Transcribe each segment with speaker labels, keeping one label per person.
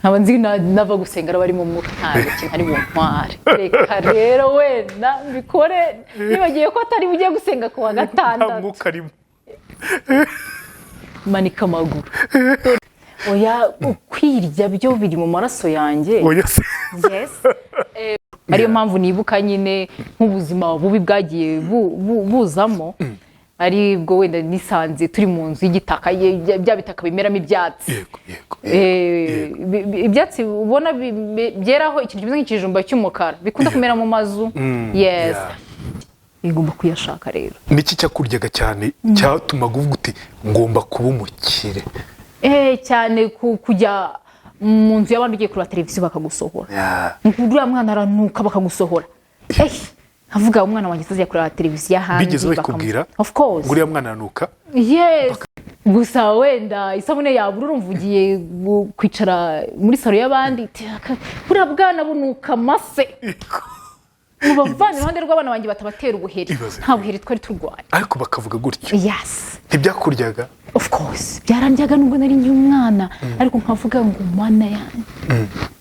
Speaker 1: nkaba nzi nava gusenga bari mu mutari ari mu ntware reka rero wenda mbikore nibagiye ko atari bugiye gusenga ku wa gatandatu manika amaguru oya kwirya byo biri mu maraso yanjye yes ariyo mpamvu nibuka nyine nk'ubuzima bubi bwagiye buzamo ari bwo wenda nisanze turi mu nzu y'igitaka bya bitaka bimeramo ibyatsi ibyatsi ubona byeraho ikintu kimeze nk'ikijumba cy'umukara bikunda kumera mu mazu yes igomba kuyashaka rero
Speaker 2: niki cyakuryaga cyane cyatumaga uvuga uti ngomba kuba umukire
Speaker 1: cyane kujya mu nzu y'abandi ugiye kureba televiziyo bakagusohora nk'uriya mwana aranuka bakagusohora havuga umwana wanjye sazi yakureba televiziyo hanze
Speaker 2: bigeze bakubwira
Speaker 1: of course
Speaker 2: nguriya mwana aranuka
Speaker 1: yes gusa wenda isabune yabura urumva ugiye kwicara muri salo y'abandi buriya bwana bunuka mase mubavana iruhande rw'abana banjye batabatera ubuheri nta buheri twari turwaye
Speaker 2: ariko bakavuga gutyo
Speaker 1: yes
Speaker 2: ntibyakuryaga
Speaker 1: of course byarandyaga nubwo nari umwana ariko nkavuga ngo mana yanjye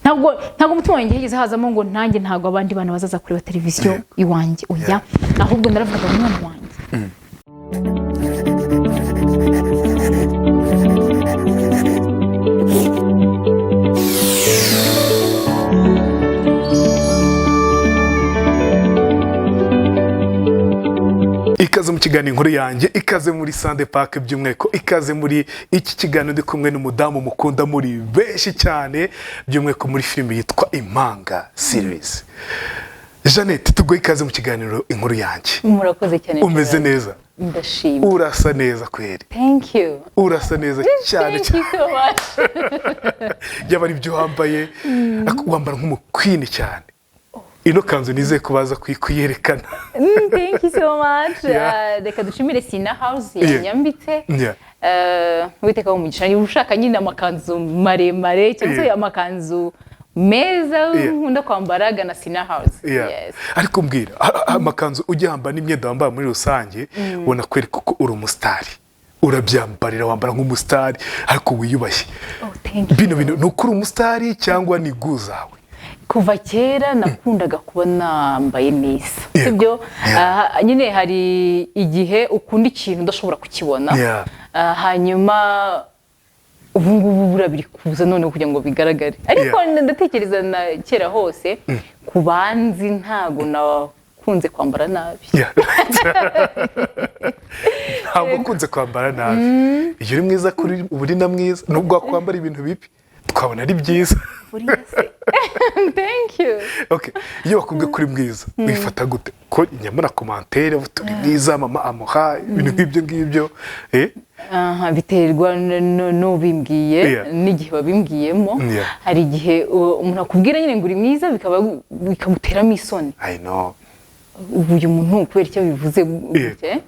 Speaker 1: ntabwo umutima wanjye yigeze hazamo ngo nanjye ntabwo abandi bana bazaza kureba televiziyo iwanjye oya ahubwo naravugaga umwana wanjye
Speaker 2: ikaze mu kiganiro inkuru yanjye ikaze muri Sunday Park by'umweko ikaze muri iki kiganiro ndi kumwe n'umudamu mukunda muri benshi cyane by'umweko muri filime yitwa Impanga series Jeannette tugoye ikaze mu kiganiro inkuru yanjye
Speaker 1: murakoze cyane
Speaker 2: umeze neza
Speaker 1: ndashimye
Speaker 2: urasa neza kweri
Speaker 1: thank you
Speaker 2: urasa neza cyane
Speaker 1: thank you so much
Speaker 2: yabari byo wambaye wambara nk'umukwini cyane ino kanzu nizeye kubaza kuyerekana
Speaker 1: thank you so much reka dushimire Sina House yanyambitse witeka umugisha ni ushaka nyine amakanzu maremare cyangwa se amakanzu meza nkunda kwambaraga na Sina House
Speaker 2: yes ariko mbwira amakanzu ujyamba n'imyenda wambara muri rusange ubona kwereka ko uri umusitari urabyambarira wambara nk'umusitari ariko wiyubashye bino nukuri umusitari cyangwa ni guzawe
Speaker 1: kuva kera nakundaga kuba nambaye neza sibyo nyine hari igihe ukunda ikintu udashobora kukibona hanyuma ubu ngubu burabiri kuza none kugira ngo bigaragare ariko ndatekereza na kera hose ku banzi ntago nakunze kwambara nabi
Speaker 2: ntabwo ukunze kwambara nabi iyo uri mwiza kuri uri na mwiza nubwo wakwambara ibintu bibi twabona ari byiza
Speaker 1: thank you
Speaker 2: okay iyo bakubwe kuri mwiza wifata gute ko nyamara commentaire turi mwiza mama amuha ibintu nk'ibyo
Speaker 1: biterwa n'ubimbwiye n'igihe babimbwiyemo hari igihe umuntu akubwira nyine ngo uri mwiza bikamuteramo isoni
Speaker 2: I know
Speaker 1: uyu muntu kubera icyo bivuze gute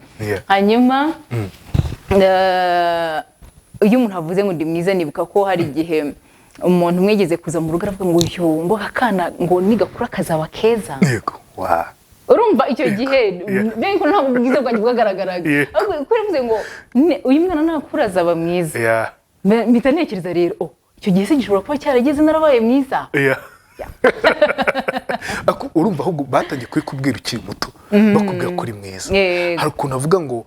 Speaker 1: hanyuma iyo umuntu avuze ngo ndi mwiza nibuka ko hari igihe umuntu mwegeze kuza mu rugo aravuga ngo yo mboga kana ngo nigakura kazaba keza
Speaker 2: yego wa
Speaker 1: urumva icyo gihe benko ntabwo bwiza bwanjye bwagaragaraga kuri mvuze ngo uyu mwana nakura azaba mwiza mpita ntekereza rero icyo gihe se gishobora kuba cyarageze narabaye mwiza
Speaker 2: urumva ahubwo batangiye kubikubwira ukiri muto bakubwira ko uri mwiza hari ukuntu avuga ngo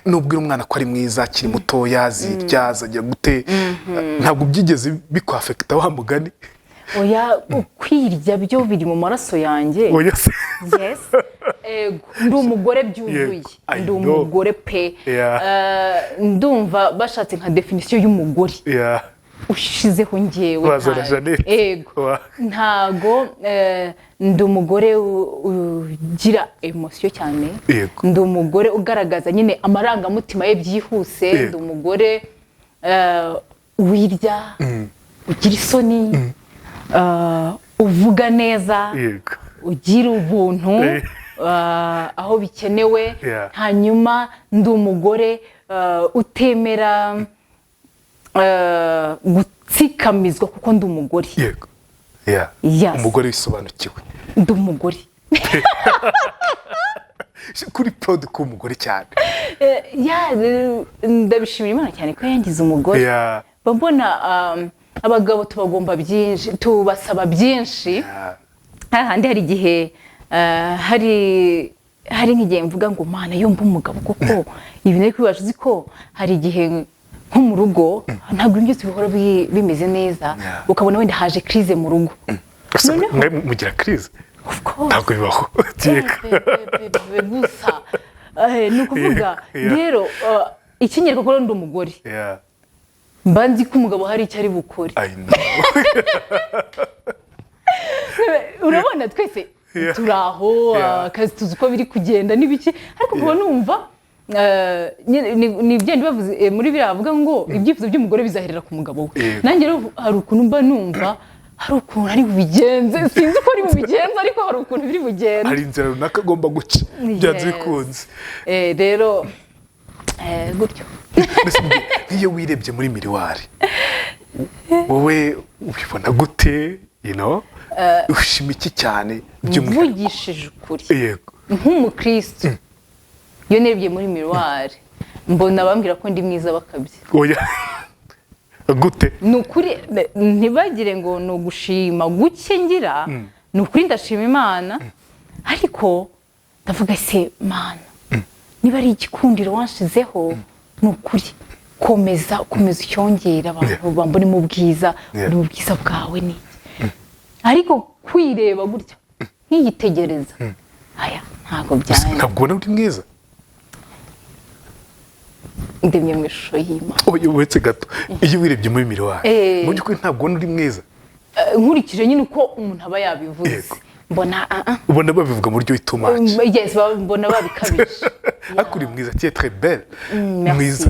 Speaker 2: nubwira umwana ko ari mwiza akiri mutoya ziryaza agira gute ntabwo byigeze bikwafekita wa mugani
Speaker 1: oya kwirya byo biri mu maraso yanjye
Speaker 2: yes
Speaker 1: ndi umugore byuzuye ndi umugore pe ndumva bashatse nka definition y'umugore ushizeho ngewe ntago ndi umugore ugira emotion cyane ndi umugore ugaragaza nyine amarangamutima ye byihuse ndi umugore wirya ugira isoni uvuga neza ugira ubuntu aho bikenewe hanyuma ndi umugore utemera gutsikamizwa kuko ndi umugore
Speaker 2: umugore wisobanukiwe
Speaker 1: ndi umugore
Speaker 2: kuri proud ko umugore cyane
Speaker 1: ndabishimira Imana cyane ko yangize umugore babona abagabo tubagomba byinshi tubasaba byinshi hahandi hari igihe hari nk'igihe mvuga ngo mana yo mba umugabo kuko ibi nari kwibaza uzi ko hari igihe nko mu rugo ntabwo ibintu byose bihora bimeze neza ukabona wenda haje crise mu rugo
Speaker 2: mugira crise
Speaker 1: of course
Speaker 2: ntabwo bibaho
Speaker 1: gusa ni ukuvuga rero ikinyereka ko ndi umugore mba nzi ko umugabo hari icyo ari bukore urabona twese turaho akazi tuzi uko biri kugenda n'ibiki ariko kuba numva ni byenda bavuze muri biriya bavuga ngo ibyifuzo by'umugore bizaherera ku mugabo we nanjye rero hari ukuntu mba numva hari ukuntu ari bubigenze sinzi uko ari bubigenze ariko hari ukuntu biri bugende
Speaker 2: hari inzira runaka agomba guca byanze bikunze
Speaker 1: rero gutyo
Speaker 2: nk'iyo wirebye muri miriwari wowe ubibona gute ushima iki cyane
Speaker 1: mvugishije ukuri nk'umukristo iyo nerebye muri miriwari mbona bambwira ko ndi mwiza bakabye
Speaker 2: gute
Speaker 1: ni ukuri ntibagire ngo ni ugushima guke ngira ni ukuri ndashima Imana ariko ndavuga se Mana niba ari igikundiro wanshizeho ni ukuri komeza ucyongera abantu bambone mu bwiza uri mu bwiza bwawe ni ariko kwireba gutya nk'igitegereza aya ntabwo byane
Speaker 2: ntabwo ubona uri mwiza
Speaker 1: ndemye mu ishusho y'Imana
Speaker 2: uretse gato iyo wirebye muri miriwari mu by'ukuri ntabwo ubona uri mwiza
Speaker 1: nkurikije nyine uko umuntu aba yabivuze
Speaker 2: ubona babivuga mu buryo witumaje
Speaker 1: mbona babikabije
Speaker 2: ariko uri mwiza tu es très belle mwiza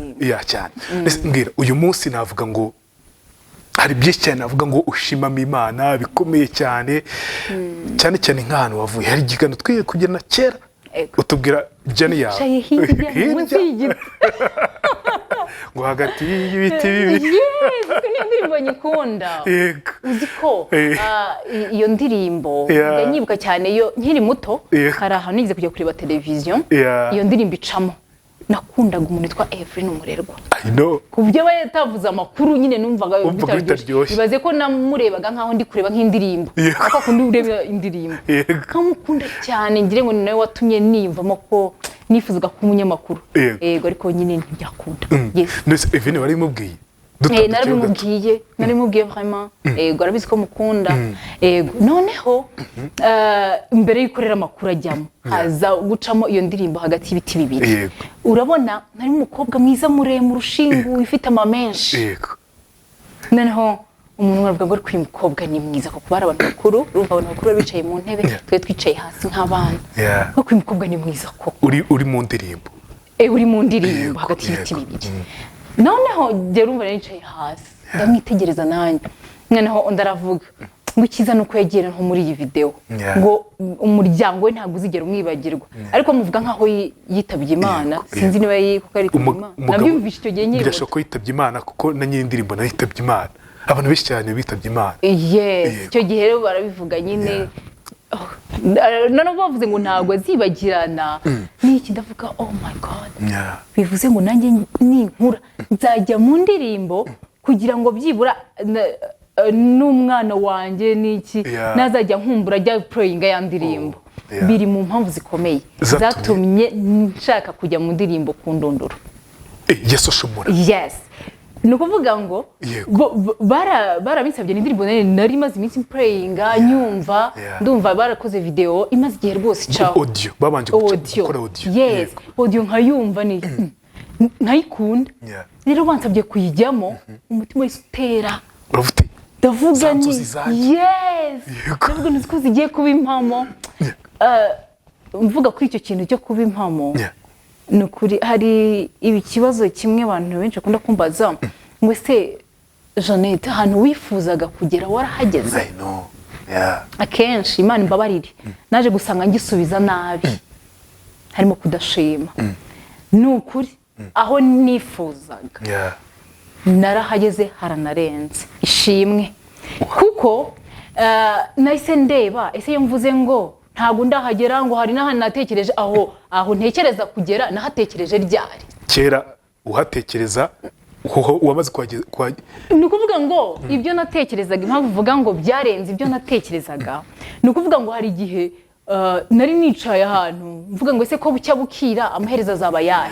Speaker 2: cyane mbwira uyu munsi navuga ngo hari byinshi cyane navuga ngo ushimamo Imana bikomeye cyane cyane cyane nk'ahantu wavuye hari igikano twiye kugena kera utubwira jani yawe ngo hagati y'ibiti bibiri
Speaker 1: niyo ndirimbo nyikunda uzi ko iyo ndirimbo ndanyibuka cyane iyo nkiri muto hari ahantu nigeze kujya kureba televiziyo iyo ndirimbo icamo nakundaga umuntu witwa Evelyn Umurerwa ku buryo aba yatavuze amakuru nyine numvaga bitaryoshye bibaze ko namurebaga nkaho ndi kureba nk'indirimbo ariko kundi ureba indirimbo nkamukunda cyane ngire ngo ni nawe watumye niyumvamo ko nifuzaga kuba umunyamakuru yego ariko nyine ntibyakunda
Speaker 2: nese Evelyn wari mubwiye
Speaker 1: narimubwiye vraiment yego arabizi ko mukunda yego noneho mbere y'ukorera amakuru ajyamo haza gucamo iyo ndirimbo hagati y'ibiti bibiri urabona nari umukobwa mwiza muremure ushingu ifite amamenshi noneho umuntu aravuga ngo uyu mukobwa ni mwiza kuko bari abantu bakuru urumva abantu bakuru bicaye mu ntebe twe twicaye hasi nk'abana kuko uyu mukobwa ni mwiza koko
Speaker 2: uri mu ndirimbo
Speaker 1: uri mu ndirimbo hagati y'ibiti bibiri noneho njye urumva nicaye hasi ndamwitegereza nanjye noneho ndaravuga ngo ikiza nuko yegera nko muri iyi video ngo umuryango we ntabwo uzigera umwibagirwa ariko muvuga nkaho yitabye Imana sinzi niba kuko ari Imana nabyumvishe icyo gihe nyine
Speaker 2: birashoboka ko yitabye Imana kuko na nyine indirimbo nayo yitabye Imana abantu benshi cyane bitabye Imana
Speaker 1: icyo gihe rero barabivuga nyine noneho bavuze ngo ntabwo azibagirana n'iki ndavuga oh my god bivuze ngo nanjye ninkura nzajya mu ndirimbo kugira ngo byibura n'umwana wanjye n'iki nazajya nkumbura ajya pureyinga ya ndirimbo biri mu mpamvu zikomeye zatumye nshaka kujya mu ndirimbo ku ndunduro
Speaker 2: yasoshomora
Speaker 1: ni ukuvuga ngo barabinsabye n'indirimbo nari maze iminsi pureyinga nyumva ndumva barakoze video imaze igihe rwose icaho
Speaker 2: audio babanje gukora audio
Speaker 1: audio nkayumva nkayikunda rero bansabye kuyijyamo umutima wese utera ndavuga ni ndavuga nzi ko zigiye kuba impamo mvuga kuri icyo kintu cyo kuba impamo ni ukuri hari ikibazo kimwe abantu benshi bakunda kumbaza ngo se Jeannette ahantu wifuzaga kugera warahageze akenshi Imana imbabarire naje gusanga ngisubiza nabi harimo kudashima ni ukuri aho nifuzaga narahageze haranarenze ishimwe kuko nahise ndeba ese iyo mvuze ngo ntabwo ndahagera ngo hari n'ahantu natekereje aho ntekereza kugera nahatekereje ryari
Speaker 2: kera uhatekereza wamaze
Speaker 1: ni ukuvuga ngo ibyo natekerezaga impamvu uvuga ngo byarenze ibyo natekerezaga ni ukuvuga ngo hari igihe nari nicaye ahantu mvuga ngo ese ko bucya bukira amaherezo azaba yahe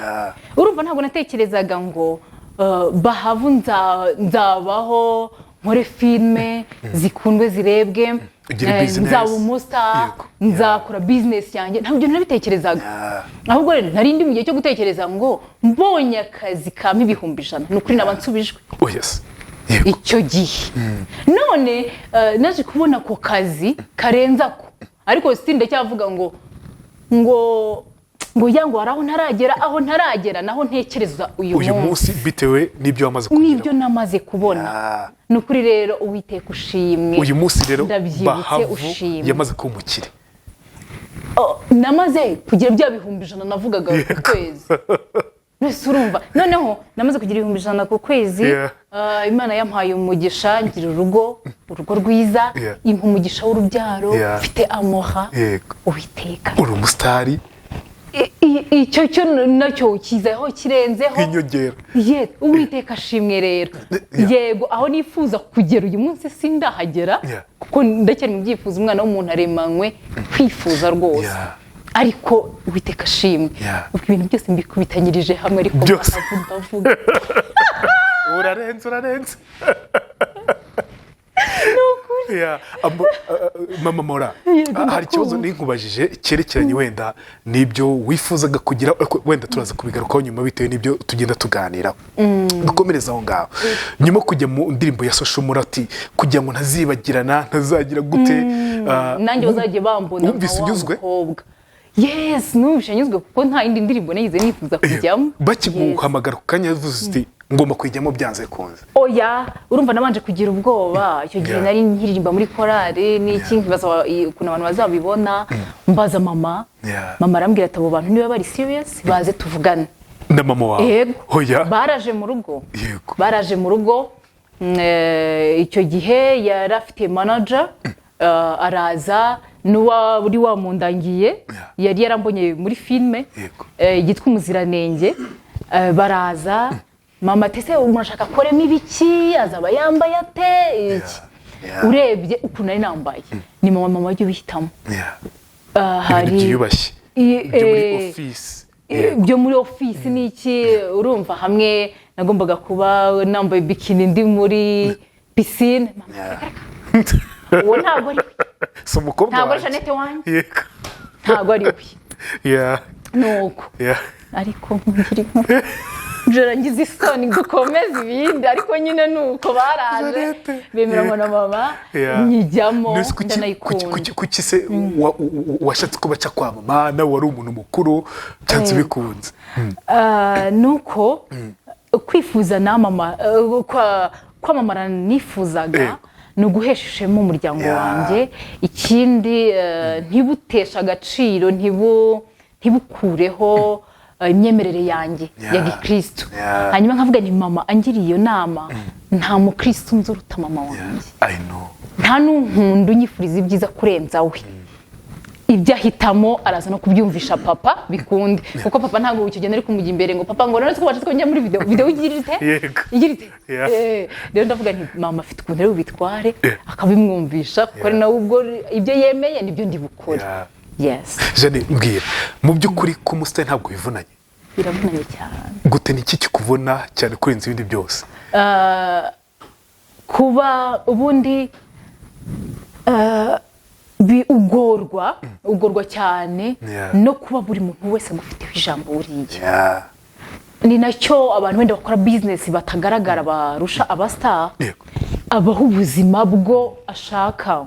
Speaker 1: urumva ntabwo natekerezaga ngo Bahavu nzabaho nkore filme zikundwe zirebwe nzaba umustar nzakora business yanjye ntabwo nabitekerezaga ahubwo rero nari ndi mu gihe cyo gutekereza ngo mbonye akazi kampa 1,100 nukuri nabansubijwe icyo gihe none naje kubona ko kazi karenza ko ariko sitinde cyavuga ngo yango araho ntaragera naho ntekereza uyu
Speaker 2: munsi bitewe n'ibyo wamaze
Speaker 1: kubona n'ibyo namaze kubona nukuri rero Uwiteka ushimwe
Speaker 2: uyu munsi rero Bahavu yamaze kuba umukire
Speaker 1: namaze kugira bya 1,100 navugaga ku kwezi nese urumva noneho namaze kugira 1,100 ku kwezi Imana yampaye umugisha ngira urugo rwiza impa umugisha w'urubyaro mfite amoha Uwiteka
Speaker 2: uri umustari
Speaker 1: icyo nacyo kizaho kirenzeho
Speaker 2: inyogera
Speaker 1: Uwiteka ashimwe rero yego aho nifuza kugera uyu munsi sindahagera kuko ndacyari mu byifuza umwana w'umuntu aremanywe kwifuza rwose ariko Uwiteka ashimwe ibintu byose mbikubitanyirije hamwe ariko ndavuga
Speaker 2: urarenze mama Mora hari ikibazo ninkubajije cyerekeranye wenda nibyo wifuzaga kugira wenda turaza kubigarukaho nyuma bitewe n'ibyo tugenda tuganiraho dukomereza aho ngaho nyuma kujya mu ndirimbo ya social murati kugira ngo ntazibagirana ntazagira gute
Speaker 1: nanjye bazagiye bambona
Speaker 2: wumvise unyuzwe
Speaker 1: yes nubishanyuzwe kuko nta yindi ndirimbo nayize nifuza kujyamo
Speaker 2: bakiguhamagara kanya yavuze uti ngomba kwijyamo byanze kunze
Speaker 1: oya urumva nabanje kugira ubwoba icyo gihe nari nkiririmba muri korale n'iki nkibaza ukuntu abantu bazabibona mbaza mama arambwira ati abo bantu niba bari serious baze tuvugane
Speaker 2: na mama wawe
Speaker 1: oya baraje mu rugo icyo gihe yari afite manager araza n'uwari wamundangiye yari yarambonye muri filme yitwa Umuziranenge baraza mama tese umurashaka koremo ibiki azaba yambaye ate iki urebye ukuntu ari nambaye ni mama wajye ubihitamo
Speaker 2: hari yubashye
Speaker 1: byo muri office niki urumva hamwe nagombaga kuba nambaye bikini ndi muri piscine uwo ntabwo ari ntabwo ari Jeannette wanjye ntabwo ari we nuko ariko nkiri ngize isoni dukomeza ibindi ariko nyine nuko baraje bemeranywa na mama nyijyamo ndanayikunda
Speaker 2: kuki se washatse kuba cya kwa mama nawe wari umuntu mukuru cyanze bikunze
Speaker 1: nuko kwifuza na mama kwamamara nifuzaga ni uguhesha ishema umuryango wanjye ikindi ntibutesha agaciro ntibukureho imyemerere yanjye ya gikristo hanyuma nkavuga nti mama angiriye iyo nama nta mukristo nzi uruta mama wanjye nta n'unkundu nyifuriza ibyiza kurenza we ibyo ahitamo araza no kubyumvisha papa bikunde kuko papa ntabwo icyo gihe nari kumujya imbere ngo papa ngo none ko bashatse ko njya muri video igira ite rero ndavuga nti mama afite ukuntu rero ubitware akabimwumvisha kuko ari nawe ubwo ibyo yemeye nibyo ndi bukore yes
Speaker 2: Jane mbwira mu by'ukuri ko umusitari ntabwo bivunanye
Speaker 1: biravunanye cyane
Speaker 2: gute niki kikuvuna cyane kurenza ibindi byose
Speaker 1: kuba ubundi ugorwa cyane no kuba buri muntu wese agufiteho ijambo buriya ni nacyo abantu wenda bakora business batagaragara barusha abastar abaho ubuzima bwo ashaka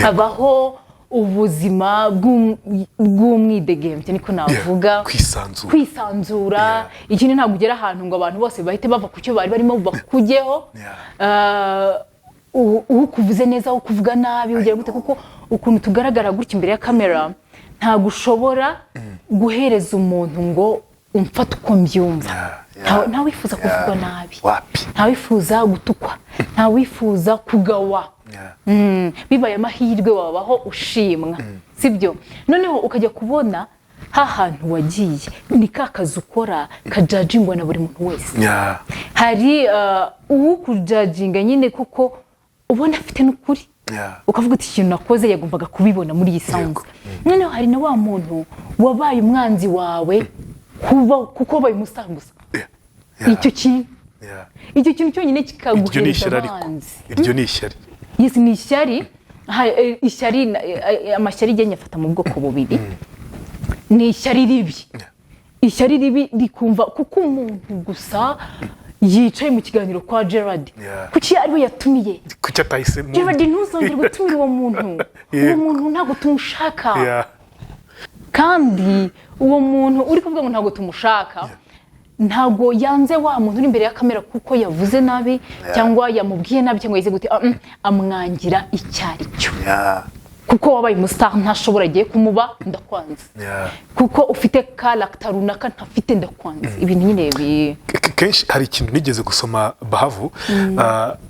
Speaker 1: abaho ubuzima bw'umwidegembye niko navuga kwisanzura ikindi ntabwo ugera ahantu ngo abantu bose bahite bava ku cyo bari barimo bakujyeho ukuvuze neza ukuvuga nabi ugera gute kuko ukuntu tugaragara gutya imbere ya kamera ntabwo ushobora guhereza umuntu ngo umfate uko mbyumva nta wifuza kuvuga nabi nta wifuza gutukwa nta wifuza kugawa bibaye amahirwe wabaho ushimwa sibyo noneho ukajya kubona hantu wagiye ni ka kazi ukora kajajingwa na buri muntu wese hari uwo kujajinga nyine kuko ubona afite n'ukuri ukavuga uti ikintu nakoze yagombaga kubibona muri iyi sound noneho hari na wa muntu wabaye umwanzi wawe kuko wabaye umusanguza icyo kintu cyonyine kikaguhereza abanzi.
Speaker 2: Iryo ni ishyari.
Speaker 1: Yes, ni ishyari. Ishyari amashyari igenya afata mu bwoko bubiri. Ni ishyari ribi. Ishyari ribi rikumva kuko umuntu gusa yicaye mu kiganiro kwa Gerard. Kuki ari we yatumiye?
Speaker 2: Kuki atahise mu
Speaker 1: Gerard ntuzongere gutumira uwo muntu. Uwo muntu ntago tumushaka. Kandi uwo muntu uri kuvuga ngo ntago tumushaka. Ntago yanze wa muntu uri imbere ya kamera kuko yavuze nabi cyangwa yamubwiye nabi cyangwa yize gute amwangira icyari cyo kuko wabaye umustar ntashobora giye kumuba ndakwanze kuko ufite character runaka ntafite ndakwanze ibintu nyine
Speaker 2: kenshi hari ikintu nigeze gusoma Bahavu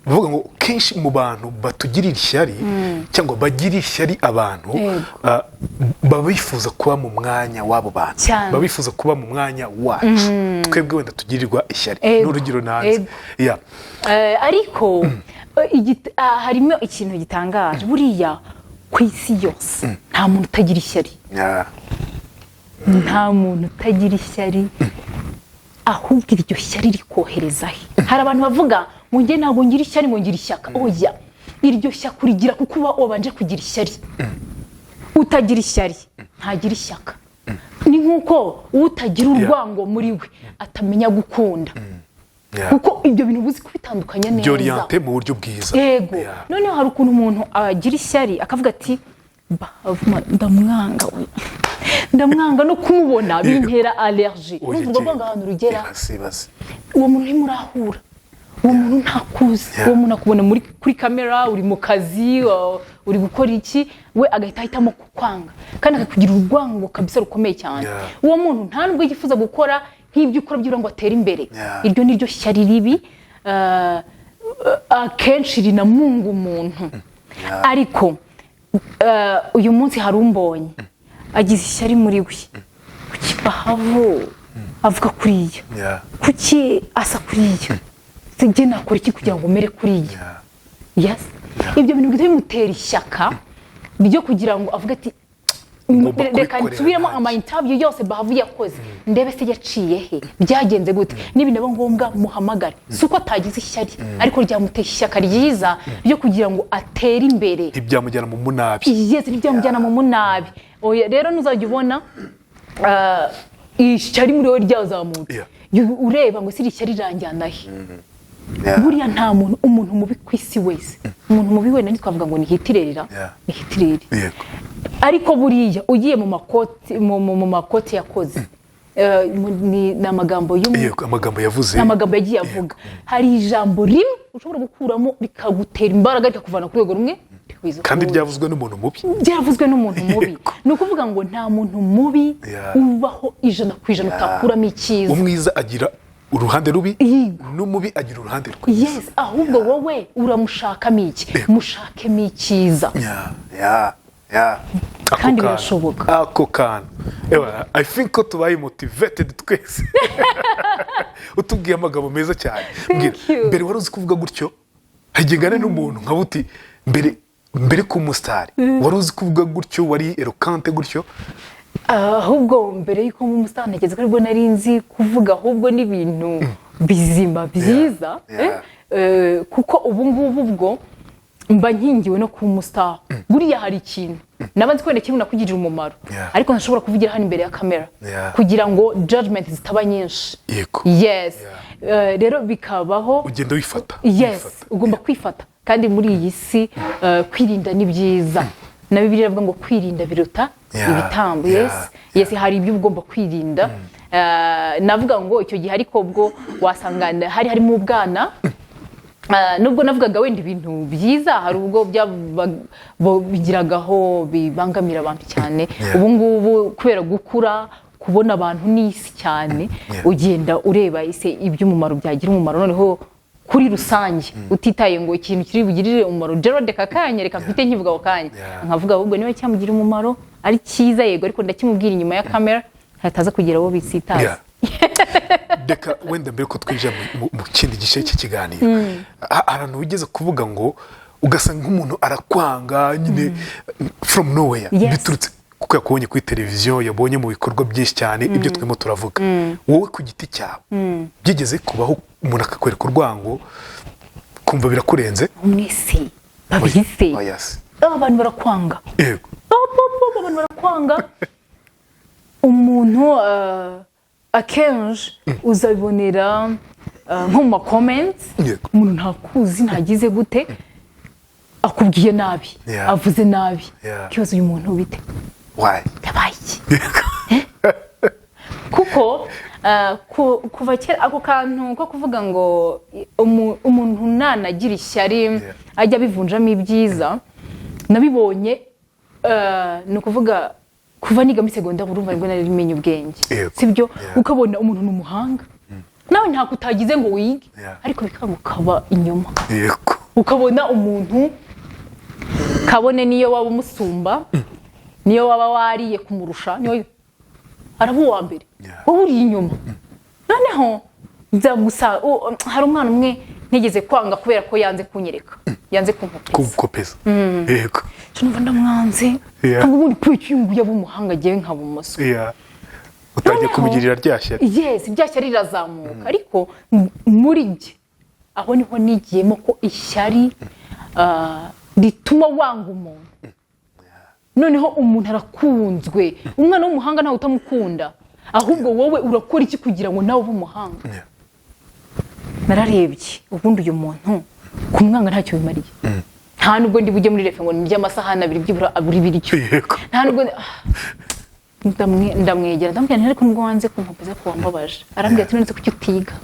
Speaker 2: bavuga ngo kenshi mu bantu batugirira ishyari cyangwa bagirira ishyari abantu babifuza kuba mu mwanya wabo bantu babifuza kuba mu mwanya wacu twebwe wenda tugirirwa ishyari n'urugero nanze
Speaker 1: ariko harimo ikintu gitangaje buriya ku isi yose nta muntu utagira ishyari nta muntu utagira ishyari ahubwo iryo shyari rikohereza he hari abantu bavuga ngo nge ntago ngira ishyari ngo ngira ishyaka oya iryo shyaka urigira kuko uba wabanje kugira ishyari utagira ishyari ntagira ishyaka ni nkuko utagira urwango muri we atamenya gukunda kuko ibyo bintu buzi kubitandukanya neza
Speaker 2: byoriente mu buryo bwiza
Speaker 1: yego noneho hari ukuntu umuntu agira ishyari akavuga ati ndamwanga no kumubona bintera allergie n'uvuga ngo ahantu rugera uwo muntu ntimurahura uwo muntu ntakuzi uwo muntu akubona muri kuri kamera uri mu kazi uri gukora iki we agahita ahitamo kukwanga kandi akakugira urwango kabisa rukomeye cyane uwo muntu nta nubwo yifuza gukora nk'ibyo ukora byura ngo atere imbere iryo niryo shyari ribi akenshi rinamunga umuntu ariko uyu munsi harumbonye agize ishyari muri we kuki Bahavu avuga kuriya kuki asa kuriya sije nakora iki kugira ngo mere kuriya yes ibyo bintu bigeze bimutera ishyaka byo kugira ngo avuga ati reka nsubiremo ama interview yose Bahavu yakoze ndebe se yaciye he byagenze gute n'ibintu ngombwa muhamagare suko atagize ishyari ariko ryamuteye ishyaka ryiza ryo kugira ngo atere imbere
Speaker 2: ibyamujyana mu munabi
Speaker 1: yes ibyamujyana mu munabi oya rero nuzajya ubona ishyari muri we ryazamutse ureba ngo siri ishyari ranjyana he buriya nta muntu umuntu mubi kwisi wese umuntu mubi wenda ntitwavuga ngo ni hitirera ni hitirere ariko buriya ugiye mu makoti yakoze ni amagambo
Speaker 2: amagambo yavuze
Speaker 1: amagambo yagiye avuga hari ijambo rimwe ushobora gukuramo rikagutera imbaraga rikakuvana ku rwego rumwe
Speaker 2: kandi byavuzwe n'umuntu mubi
Speaker 1: byavuzwe n'umuntu mubi ni ukuvuga ngo nta muntu mubi ubaho 100% utakuramo icyiza
Speaker 2: umwiza agira uruhande rubi n'umubi agira uruhande rwiza
Speaker 1: yes ahubwo wowe uramushakamo iki mushakemo icyiza kandi birashoboka
Speaker 2: ako kana I think ko tubaye motivated twese utubwiye amagambo meza cyane mbere wari uzi kuvuga gutyo hagengane n'umuntu nka buti mbere ku mustari wari uzi kuvuga gutyo wari eloquente gutyo
Speaker 1: ahubwo mbere yuko mu mustari nageze ko aribwo nari nzi kuvuga ahubwo n'ibintu bizima byiza kuko ubu ngubu ubwo mba nkingiwe no ku mustari buriya hari ikintu nabanze kwenda kimwe nakugirira umumaro ariko ntashobora kuvugira hano imbere ya kamera kugira ngo judgment zitaba nyinshi yes rero bikabaho
Speaker 2: ugenda wifata
Speaker 1: yes ugomba kwifata kandi muri iyi si kwirinda ni byiza na Bibiliya iravuga ngo kwirinda biruta ibitambo yes hari ibyo ugomba kwirinda navuga ngo icyo gihe ariko bwo wasangana harimo ubwana nubwo navugaga wenda ibintu byiza hari ubwo bigiragaho bibangamira abantu cyane ubu ngubu kubera gukura kubona abantu n'isi cyane ugenda ureba ise iby'umumaro byagira umumaro noneho kuri rusange utitaye ngo ikintu kiri bugirire umumaro Gerard kakanye reka mfite nkivuga wakanye nkavuga ahubwo niwe cyamugira umumaro ari cyiza yego ariko ndakimubwira inyuma ya kamera hataza kugira abo bisitaza.
Speaker 2: Deka wenda mbere ko twinjira mu kindi gice cy'ikiganiro ahantu wigeze kuvuga ngo ugasanga nk'umuntu arakwanga nyine from nowhere biturutse kuko yakubonye kuri televiziyo yabonye mu bikorwa byinshi cyane ibyo twemo turavuga wowe ku giti cyawe byigeze kubaho umuntu akakwereka urwango kumva birakurenze
Speaker 1: mwese babise abantu barakwanga
Speaker 2: yego
Speaker 1: abantu barakwanga umuntu akenshi uzabibonera nko mu comments umuntu ntakuzi ntagize gute akubwiye nabi avuze nabi kibazo uyu muntu bite yabaye kuko kuva kera ako kantu ko kuvuga ngo umuntu nanagira ishyari ajya bivunjamo ibyiza nabibonye ni ukuvuga kuva niga muri secondaire urumva ngo nari menye ubwenge sibyo ukabona umuntu n'umuhanga nawe nta kutagize ngo wige ariko bikagukaba inyuma ukabona umuntu kabone niyo waba umusumba niyo waba wariye kumurusha niyo araba uwa mbere wowe uri inyuma noneho nzagusa hari umwana umwe ntigeze kwanga kubera ko yanze kunyereka yanze
Speaker 2: kunkopeza yego
Speaker 1: cyumva ndamwanze ntabwo ubundi kwicunguye abumuhanga giye nkaba umuso
Speaker 2: utangiye kumugirira ryashya
Speaker 1: ibyashya rirazamuka ariko muri bye aho niho nigiyemo ko ishyari rituma wanga umuntu noneho umuntu arakunzwe umwana w'umuhanga ntawe utamukunda ahubwo wowe urakora iki kugira ngo nawe ube umuhanga nararebye ubundi uyu muntu kumwanga ntacyo bimariye nta nubwo ndi bujye muri refe ngo nirya amasahani abiri byibura aburi biricyo nta nubwo ndamwegera ndamubwira ariko nubwo wanze kumpopeza ko wambabaje arambwira ati none kuki utiga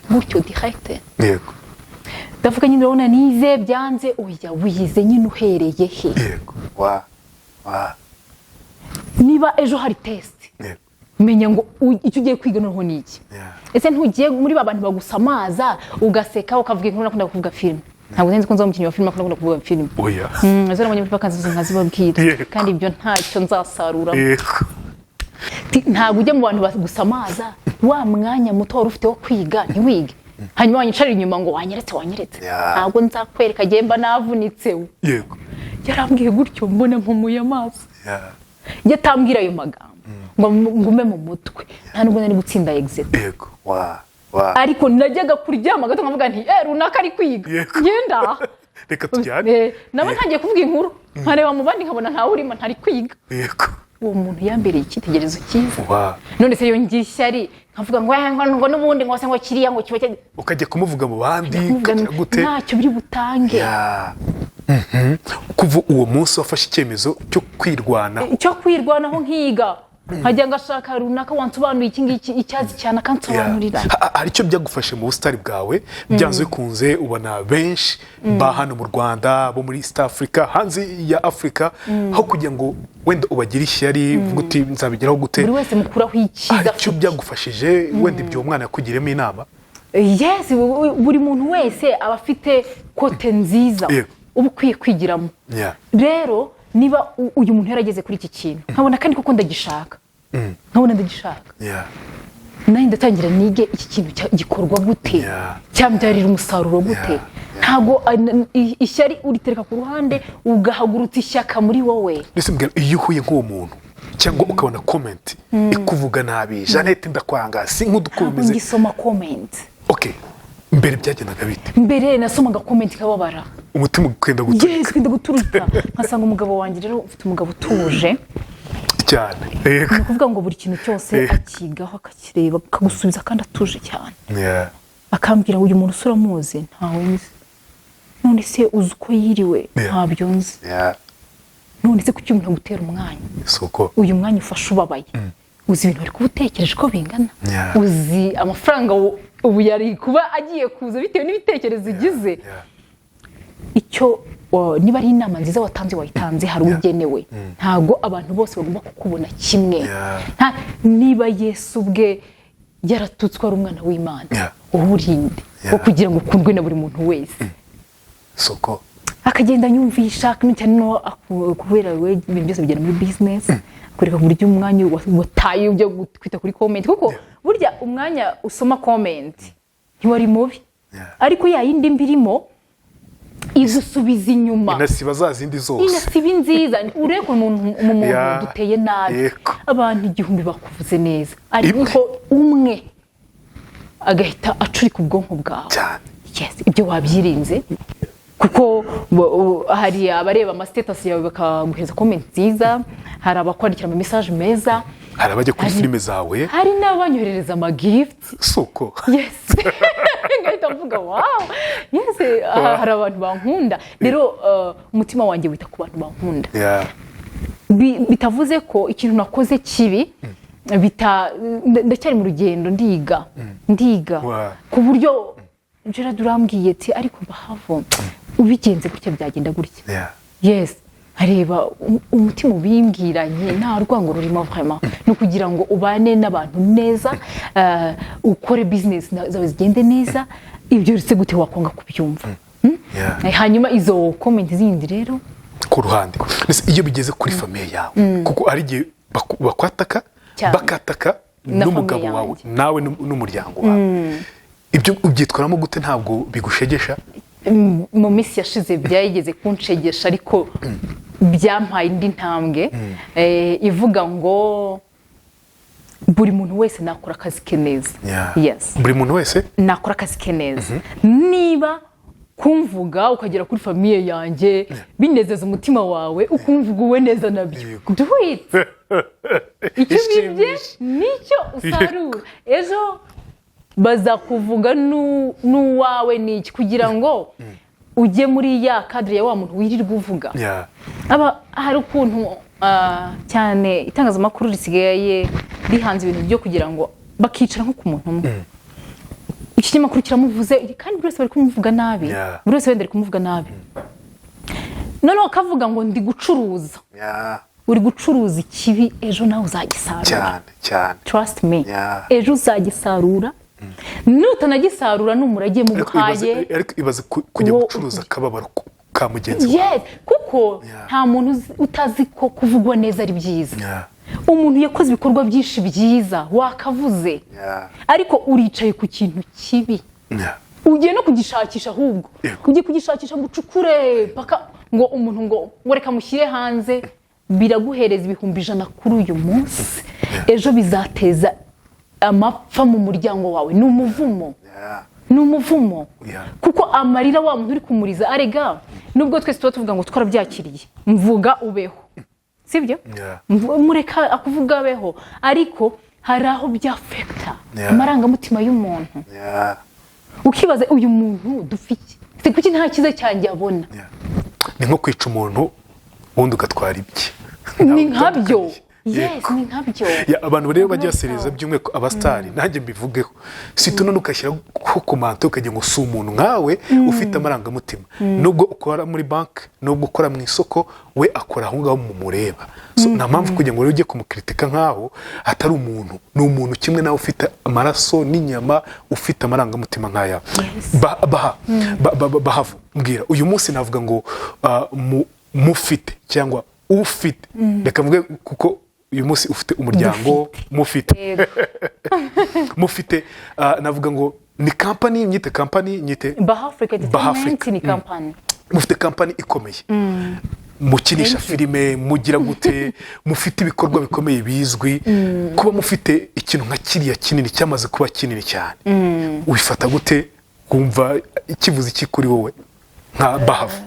Speaker 1: gutyo direct
Speaker 2: yego
Speaker 1: ndavuga nyine urabona nize byanze oya wize nyine uhereye he
Speaker 2: yego
Speaker 1: niba ejo hari test menya ngo icyo ugiye kwiga noneho ni iki ese ntugiye muri babantu bagusamaza ugaseka ukavuga inkuru nakunda kuvuga film ntabwo nzi ko nza umukinnyi wa film akunda kuvuga film
Speaker 2: oya
Speaker 1: ejo nabonye muri vacances nkazibabwira kandi ibyo ntacyo nzasarura ntabwo ujya mu bantu bagusamaza wa mwanya muto wari ufite wo kwiga ntiwige hanyuma wanyicara inyuma ngo wanyeretse ntabwo nzakwereka gemba navunitse
Speaker 2: yego
Speaker 1: yarambwiye gutyo mbona mpumuye amaso yatambwira ayo magambo ngo ngume mu mutwe nta nubwo nari gutsinda exit
Speaker 2: yego
Speaker 1: ariko najyaga kuryama gato nkavuga nti runaka ari kwiga ngenda
Speaker 2: reka tujyane
Speaker 1: naba ntagiye kuvuga inkuru nkareba mu bandi nkabona ntawe urimo ntari kwiga
Speaker 2: yego
Speaker 1: uwo muntu yambereye icyitegererezo cyiza none se yo ngishyari nkavuga ngo n'ubundi ngo se ngo kiriya ngo kiba
Speaker 2: ukajya kumuvuga mu bandi gute
Speaker 1: ntacyo biri butange
Speaker 2: kuva uwo munsi wafashe icyemezo cyo
Speaker 1: kwirwanaho nkiga nkajya ngashaka runaka wansobanuye iki ngiki icyazi cyane akansobanurira
Speaker 2: hari icyo byagufashe mu busitari bwawe byanze bikunze ubona benshi ba hano mu Rwanda bo muri East Africa hanze ya Africa aho kugira ngo wenda ubagire ishyari uvuga uti nzabigeraho gute
Speaker 1: buri wese mukuraho icyiza
Speaker 2: icyo byagufashije wenda ibyo umwana yakugiremo inama
Speaker 1: yes buri muntu wese aba afite kote nziza uba ukwiye kwigiramo rero niba uyu muntu yarageze kuri iki kintu nkabona kandi koko ndagishaka nanjye ndatangira nige iki kintu gikorwa gute cyambyarira umusaruro gute ntago ishyari uritereka ku ruhande ugahagurutsa ishyaka muri wowe
Speaker 2: ndetse mbwira iyo uhuye nk'uwo muntu cyangwa ukabona comment ikuvuga nabi Jeannette ndakwanga si nk'udukomeze
Speaker 1: ngisoma comment
Speaker 2: mbere byagendaga bite
Speaker 1: mbere nasomaga comment ikababara
Speaker 2: umutima ukenda guturika
Speaker 1: kwenda guturika nkasanga umugabo wanjye rero ufite umugabo utuje
Speaker 2: cyane
Speaker 1: ni ukuvuga ngo buri kintu cyose akigaho akakireba akagusubiza kandi atuje cyane akambwira uyu muntu usura muzi ntawe nzi none se uzi uko yiriwe ntabyo nzi none se kuki umuntu agutera umwanya uyu mwanya ufashe ubabaye uzi ibintu bari kubutekereje ko bingana uzi amafaranga ubu yari kuba agiye kuza bitewe n'ibitekerezo ugize icyo niba ari inama nziza watanze wayitanze hari ugenewe ntago abantu bose bagomba kukubona kimwe niba Yesu ubwe yaratutswe ari umwana w'Imana uburinde wo kugira ngo ukundwe na buri muntu wese akagenda nyumvisha cyane no kubera we ibintu byose bigenda muri business kureka buryo umwanya wataye byo kwita kuri comment kuko burya umwanya usoma comment ntiwari mubi ariko ya yindi mbirimo izusubiza inyuma
Speaker 2: inasiba za zindi zose
Speaker 1: inasiba nziza ureko umuntu duteye nabi abantu igihumbi bakuvuze neza ariko umwe agahita acurika ubwonko bwawe yes ibyo wabyirinze kuko hari abareba ama status yawe bakaguheza comment nziza hari abakwandikira ama message meza
Speaker 2: hari abajya kuri filime zawe
Speaker 1: hari n'abanyoherereza ama gifts
Speaker 2: suko
Speaker 1: yes ngahita mvuga wow yes hari abantu bankunda rero umutima wanjye wita ku bantu bankunda bitavuze ko ikintu nakoze kibi ndacyari mu rugendo ndiga ku buryo Gerard urambwiye ati ariko Bahavu ubigenze gutya byagenda gutya yes areba umutima ubimbwiranye nta rwango rurimo vraiment no kugira ngo ubane n'abantu neza ukore business zawe zigende neza ibyo uretse gute wakonga kubyumva hanyuma izo comment zindi rero
Speaker 2: ku ruhande iyo bigeze kuri famille yawe kuko ari gihe bakataka n'umugabo wawe nawe n'umuryango wawe ibyo ubyitwaramo gute ntabwo bigushegesha
Speaker 1: mu minsi yashize byayigeze kunshegesha ariko byampaye indi ntambwe ivuga ngo buri muntu wese nakora akazi ke neza yes
Speaker 2: buri muntu wese
Speaker 1: nakora akazi ke neza niba kumvuga ukagera kuri famille yanjye binezeza umutima wawe ukumvuga uwe neza nabyo do it icyo bibye nicyo usarura ejo baza kuvuga n'uwawe niki kugira ngo ujye muri ya cadre ya wa muntu wirirwa uvuga aba hari ukuntu cyane itangazamakuru risigaye rihanze ibintu byo kugira ngo bakicara nko ku muntu umwe iki kinyamakuru kiramuvuze kandi buri wese bari kumuvuga nabi buri wese wenda ari kumuvuga nabi noneho kavuga ngo ndi gucuruza uri gucuruza ikibi ejo nawe uzagisarura
Speaker 2: cyane
Speaker 1: trust me ejo uzagisarura nutanagisarura n'umurage mu buhaye
Speaker 2: ariko ibaze kujya gucuruza akababaro ka mugenzi
Speaker 1: wawe kuko nta muntu utazi ko kuvugwa neza ari byiza umuntu yakoze ibikorwa byinshi byiza wakavuze ariko uricaye ku kintu kibi ugiye no kugishakisha ahubwo ugiye kugishakisha ngo ucukure paka ngo umuntu ngo reka mushyire hanze biraguhereza ibihumbi 100 kuri uyu munsi ejo bizateza amapfa mu muryango wawe n'umuvumo kuko amarira wa muntu uri kumuriza arega nubwo twese tuvuga ngo twarabyakiriye mvuga ubeho sibyo mureka akuvuga beho ariko hari aho byafekta amarangamutima y'umuntu ukibaza uyu muntu dufite se kuki nta kiza cyanjye abona
Speaker 2: ni nko kwica umuntu wundi ugatwara ibye
Speaker 1: ni nkabyo yes ni nkabyo
Speaker 2: abantu rero bajya sereza byumwe ko abastari nanjye mbivugeho situno ukashyira ko komante ukajya ngo si umuntu nkawe ufite amarangamutima nubwo ukora muri bank nubwo ukora mu isoko we akora aho ngaho mu mureba so nta mpamvu kugira ngo ujye kumukritika nkaho atari umuntu ni umuntu kimwe nawe ufite amaraso n'inyama ufite amarangamutima nkaya Bahavu mbwira uyu munsi navuga ngo mufite cyangwa ufite reka mvuge kuko uyu munsi ufite umuryango mufite navuga ngo ni company nyite
Speaker 1: Bahavu ni company
Speaker 2: mufite company ikomeye mukinisha filime mugira gute mufite ibikorwa bikomeye bizwi kuba mufite ikintu nka kiriya kinini cyamaze kuba kinini cyane wifata gute kumva ikivuze iki kuri wowe nka Bahavu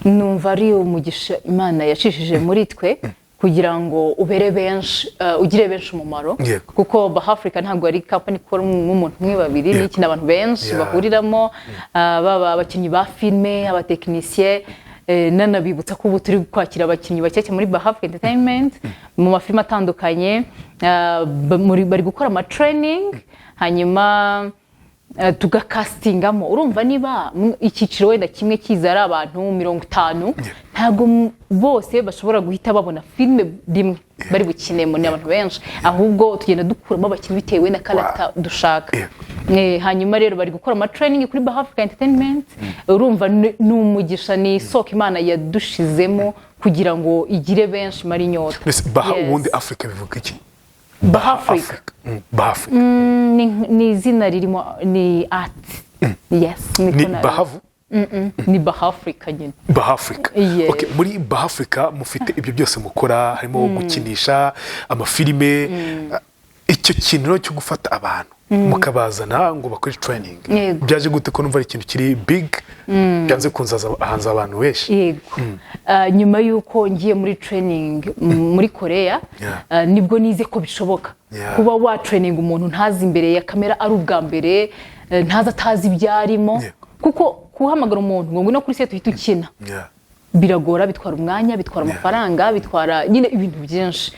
Speaker 1: numva ari umugisha Imana yacishije muri twe kugira ngo ubere benshi ugire benshi umumaro kuko Bahavu ntabwo ari company ikora umuntu umwe babiri ni ikintu abantu benshi bahuriramo baba abakinnyi ba filime abatekinisiye nanabibutsa ko ubu turi kwakira abakinnyi bakeke muri Bahavu Entertainment mu mafilime atandukanye bari gukora ama training hanyuma tugakastingamo urumva niba icyiciro wenda kimwe kiza ari abantu 50 ntago bose bashobora guhita babona filime rimwe bari bukinemo n'abantu benshi ahubwo tugenda dukuramo abakinnyi bitewe na character dushaka hanyuma rero bari gukora ama training kuri Bahavu Entertainment urumva n'umugisha ni isoko Imana yadushizemo kugira ngo igire benshi mari nyota.
Speaker 2: Bahavu ubundi Africa bivuga iki?
Speaker 1: Bahavu ni izina ririmo ni art. Yes,
Speaker 2: ni Bahavu.
Speaker 1: Ni Bahafrika nyine.
Speaker 2: Bahafrika. Okay, muri Bahafrika mufite ibyo byose mukora harimo gukinisha amafilime icyo kintu cyo gufata abantu mukabazana ngo bakore training byaje gute ko numva ari ikintu kiri big byanze kunzaza hanze abantu benshi.
Speaker 1: Yego. Nyuma yuko ngiye muri training muri Korea nibwo nize ko bishoboka kuba wa training umuntu ntazi imbere ya kamera ari ubwa mbere atazi ibyarimo kuko kuhamagara umuntu ngo ngwino kuri set uhita ukina biragora bitwara umwanya bitwara amafaranga bitwara nyine ibintu byinshi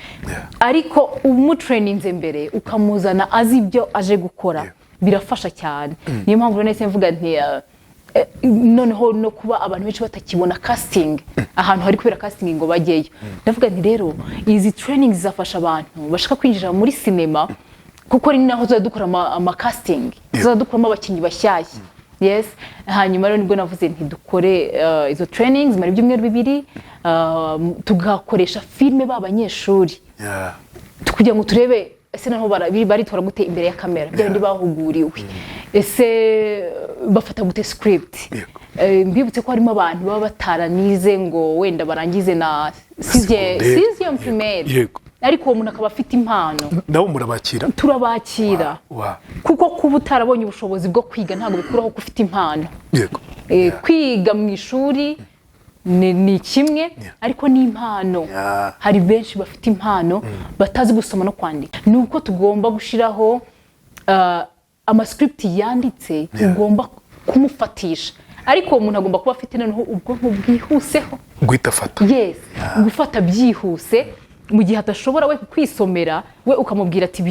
Speaker 1: ariko umutraininze mbere ukamuzana azi ibyo aje gukora birafasha cyane niyo mpamvu rero nese mvuga nti noneho no kuba abantu benshi batakibona casting ahantu hari kubera casting ngo bageyo ndavuga nti rero izi training zafasha abantu bashaka kwinjira muri cinema kuko ari naho tuzadukora ama casting tuzadukoramo abakinyi bashyashya. Yes, hanyuma rero nibwo navuze nti dukore izo trainings mari byumweru bibiri tugakoresha filme b'abanyeshuri kugira ngo turebe ese naho bari tora gute imbere ya kamera byandi bahuguriwe ese bafata gute script mbibutse ko harimo abantu baba bataranize ngo wenda barangize na 6e primaire ariko uwo muntu akaba afite impano
Speaker 2: nawo murabakira
Speaker 1: turabakira kuko kuba utarabonye ubushobozi bwo kwiga ntabwo bikuraho ko ufite impano. Kwiga mu ishuri ni kimwe ariko ni impano hari benshi bafite impano batazi gusoma no kwandika nuko tugomba gushiraho ama script yanditse tugomba kumufatisha ariko umuntu agomba kuba afite noneho ubwonko bwihuseho
Speaker 2: guhita fata
Speaker 1: gufata byihuse mu gihe atashobora we kwisomera we ukamubwira ati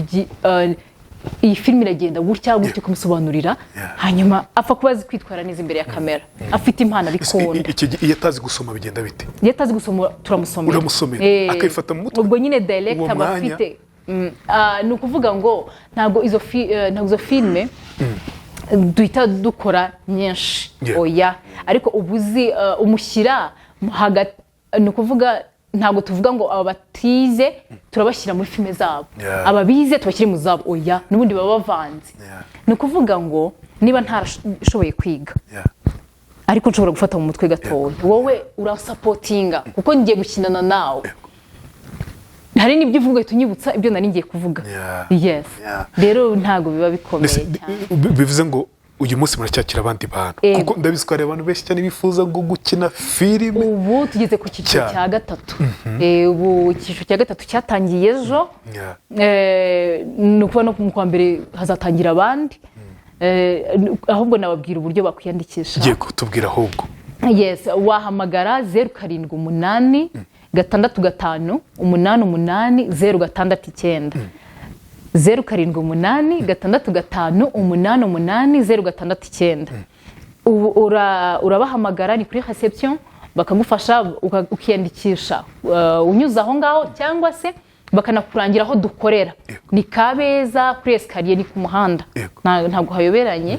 Speaker 1: iyi filime iragenda gutya gutya kumusobanurira hanyuma apfa kubaza kwitwara neza imbere ya kamera afite impano bikunda.
Speaker 2: Iyo atazi gusoma bigenda bite?
Speaker 1: Iyo atazi gusoma turamusomera
Speaker 2: akayifata mu mutwe
Speaker 1: ubwo nyine direct abafite ni ukuvuga ngo ntabwo izo filime duhita dukora nyinshi oya ariko ubuzi umushyira hagati ni ukuvuga ntabwo tuvuga ngo aba batize turabashyira muri filime zabo ababize tubashyire mu zabo oya nubundi baba bavanze ni ukuvuga ngo niba ntarashoboye kwiga ariko nshobora gufata mu mutwe gatoya wowe urasupportinga kuko ngiye gukinana nawe hari n'ibyo uvuga tunyibutsa ibyo nari ngiye kuvuga. Yes rero ntago biba bikomeye
Speaker 2: bivuze ngo uyu munsi muracyakira abandi bantu kuko ndabizi ko ari abantu benshi cyane bifuza ngo gukina filime.
Speaker 1: Ubu tugeze ku cyiciro cya gatatu ubu icyiciro cya gatatu cyatangiye ejo nuko no kwa mbere hazatangira abandi ahubwo nababwira uburyo bakwiyandikisha.
Speaker 2: Giye kutubwira ahubwo.
Speaker 1: Yes wahamagara 078 655 88 069 078 655 88 069 urabahamagara ni kuri reception bakagufasha ukiyandikisha unyuza aho ngaho cyangwa se bakanakurangira aho dukorera ni Kabeza kuri escalier ni ku muhanda ntabwo hayoberanye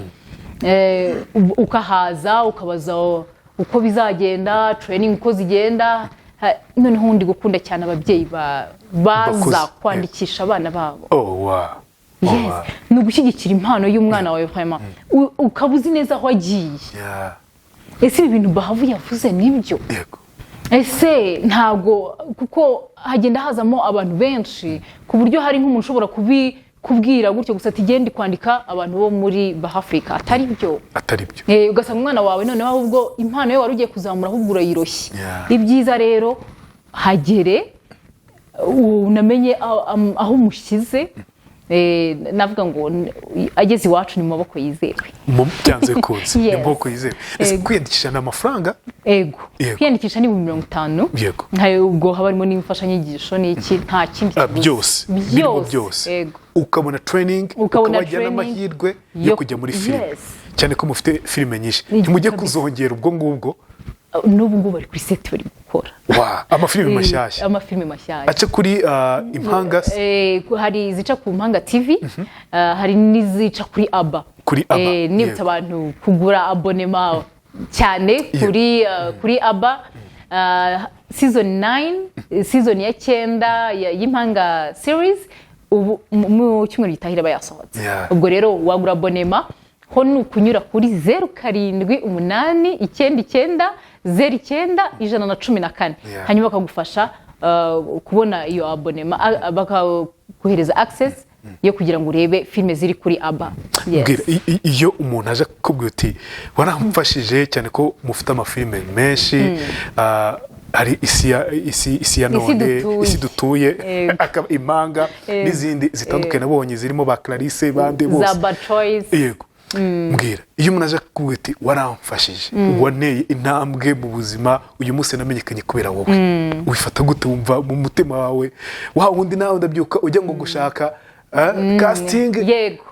Speaker 1: ukahaza ukabaza uko bizagenda training uko zigenda noneho undi gukunda cyane ababyeyi baza kwandikisha abana babo. Yes ni ugushyigikira impano y'umwana wawe vraiment ukabuzi neza aho agiye. Ese ibi bintu Bahavu yavuze nibyo ese ntabwo kuko hagenda hazamo abantu benshi ku buryo hari nk'umuntu ushobora kubwira gutyo gusa ati genda kwandika abantu bo muri Bahafrika atari byo ugasanga umwana wawe noneho ahubwo impano ye wari ugiye kuzamura ahubwo urayiroshye. Ibyiza rero hagere unamenye aho umushyize navuga ngo ageze iwacu ni mu maboko yizewe
Speaker 2: byanze kunze ni maboko yizewe. Ese kwiyandikisha n'amafaranga?
Speaker 1: Ego kwiyandikisha ni 50 ubwo habarimo n'imfashanyigisho n'iki nta kindi
Speaker 2: byose ukabona training ukabajya n'amahirwe yo kujya muri filime cyane ko mufite filime nyinshi ntimujye kuzongera ubwo ngubwo
Speaker 1: n'ubu ngubu bari kuri set bari gukora
Speaker 2: amafilime mashyashya aca kuri impanga
Speaker 1: hari izica ku Mpanga TV hari n'izica kuri ABA nibutsa abantu kugura abonema cyane kuri ABA season 9 season ya 9 y'impanga series ubu mu cyumweru gitahira bayasohotse ubwo rero wagura abonema ho nukunyura kuri 0789990914 hanyuma bakagufasha kubona iyo abonema bakaguhereza access yo kugira ngo urebe filme ziri kuri ABA.
Speaker 2: Iyo umuntu aje kubwira uti waramfashije cyane ko mufite amafilme menshi hari isi ya none isi dutuye impanga n'izindi zitandukanye nabonye zirimo ba Clarisse bande bose
Speaker 1: za Bad Choice
Speaker 2: yego mbwira iyo umuntu aje kubwira uti waramfashije waneye intambwe mu buzima uyu munsi namenyekanye kubera wowe wifata gute wumva mu mutima wawe wundi nawe ndabyuka ujya ngo gushaka casting
Speaker 1: yego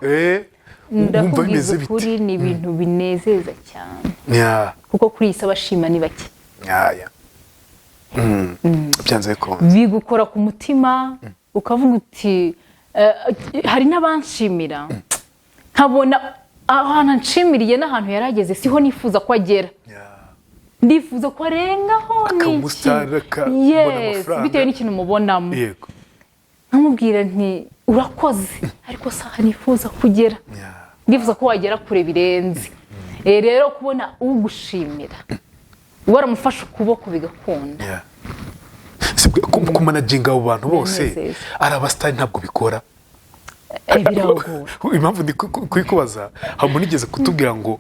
Speaker 1: wumva bimeze bite kuri ni ibintu binezeza cyane kuko kuri isa bashima ni bake
Speaker 2: byanze ko
Speaker 1: bigukora ku mutima ukavuga uti hari n'abanshimira nkabona ahantu nshimiriye n'ahantu yarageze siho nifuza ko agera ndifuza ko arengaho n'iki bitewe n'ikintu mubonamo nkamubwira nti urakoze ariko saha nifuza kugera ndifuza ko wagera kure birenze rero kubona ugushimira waramufasha ukuboko bigakunda
Speaker 2: kumanaginga abo bantu bose ari abasitari ntabwo bikora impamvu ndi kwikubaza hamwe nigeze kutubwira ngo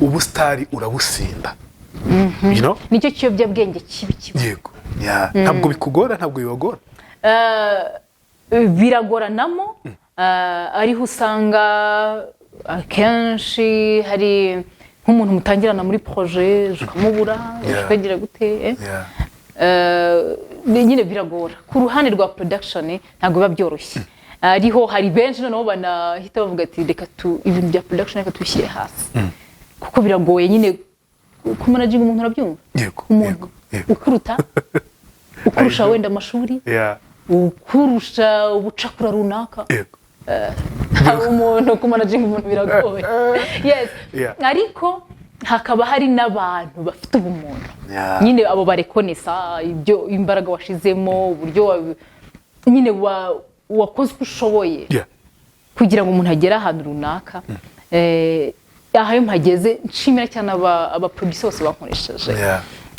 Speaker 2: ubusitari urabusinda
Speaker 1: nicyo kiyobyabwenge kibi
Speaker 2: yego ntabwo bikugora ntabwo bibagora
Speaker 1: biragoranamo ariho usanga akenshi hari nk'umuntu mutangirana muri projet ukamubura ukagira gute nyine biragora ku ruhande rwa production ntabwo biba byoroshye ariho hari benshi noneho banahita bavuga ati reka ibintu bya production reka tubishyire hasi kuko biragoye nyine kumanaginga umuntu arabyumva umuntu ukuruta ukurusha wenda amashuri ukurusha ubucakura runaka umuntu kumanaginga umuntu biragoye ariko hakaba hari n'abantu bafite ubumuntu nyine abo barekonesa ibyo imbaraga washizemo uburyo nyine wakoze uko ushoboye kugira ngo umuntu agere ahantu runaka aho mpageze nshimira cyane abaproducer bose bankoresheje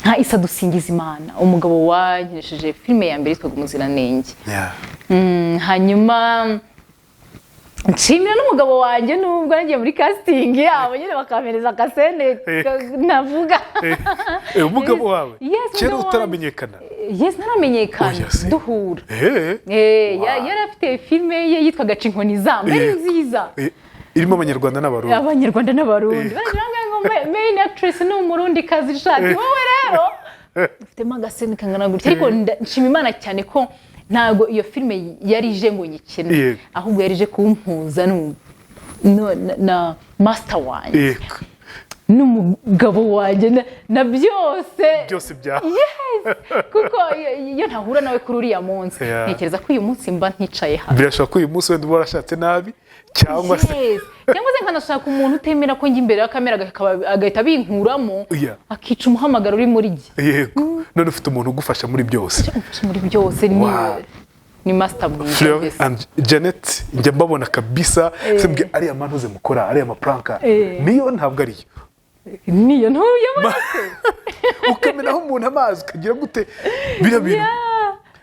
Speaker 1: nka Isa Dusingizimana umugabo wankiresheje filime ya mbere yitwaga Umuziranenge hanyuma nshimira n'umugabo wanjye nubwo nagiye muri casting yabo nyine bakamereza akasene navuga
Speaker 2: umugabo wawe kera utaramenyekana
Speaker 1: naramenyekana duhura yari afite filime ye yitwaga Cinkoni zamba ari nziza
Speaker 2: irimo abanyarwanda
Speaker 1: n'abarundi baragira ngo main actress ni umurundi kazi shati wowe rero ufitemo agasene kangana gutya ariko nshima Imana cyane ko ntago iyo filime yari ije ngo nyikene ahubwo yari ije kumpuza na master wanjye n'umugabo wanjye na byose
Speaker 2: bya
Speaker 1: kuko iyo ntahura nawe kuri uriya munsi ntekereza ko uyu munsi mba nticaye hano
Speaker 2: birashoboka ko uyu munsi wenda warashatse nabi cyangwa se nkanashaka umuntu utemera ko njye imbere ya kamera agahita binkuramo akica umuhamagaro uri muri jye yego none ufite umuntu ugufasha muri byose
Speaker 1: ni master mwiza
Speaker 2: Fleur and Janet njya mbabona kabisa sembwe ari amanuze mukora ari amapranka niyo ntabwo ari
Speaker 1: niyo ntuyabona
Speaker 2: ukamena umuntu amazi kagira gute birabira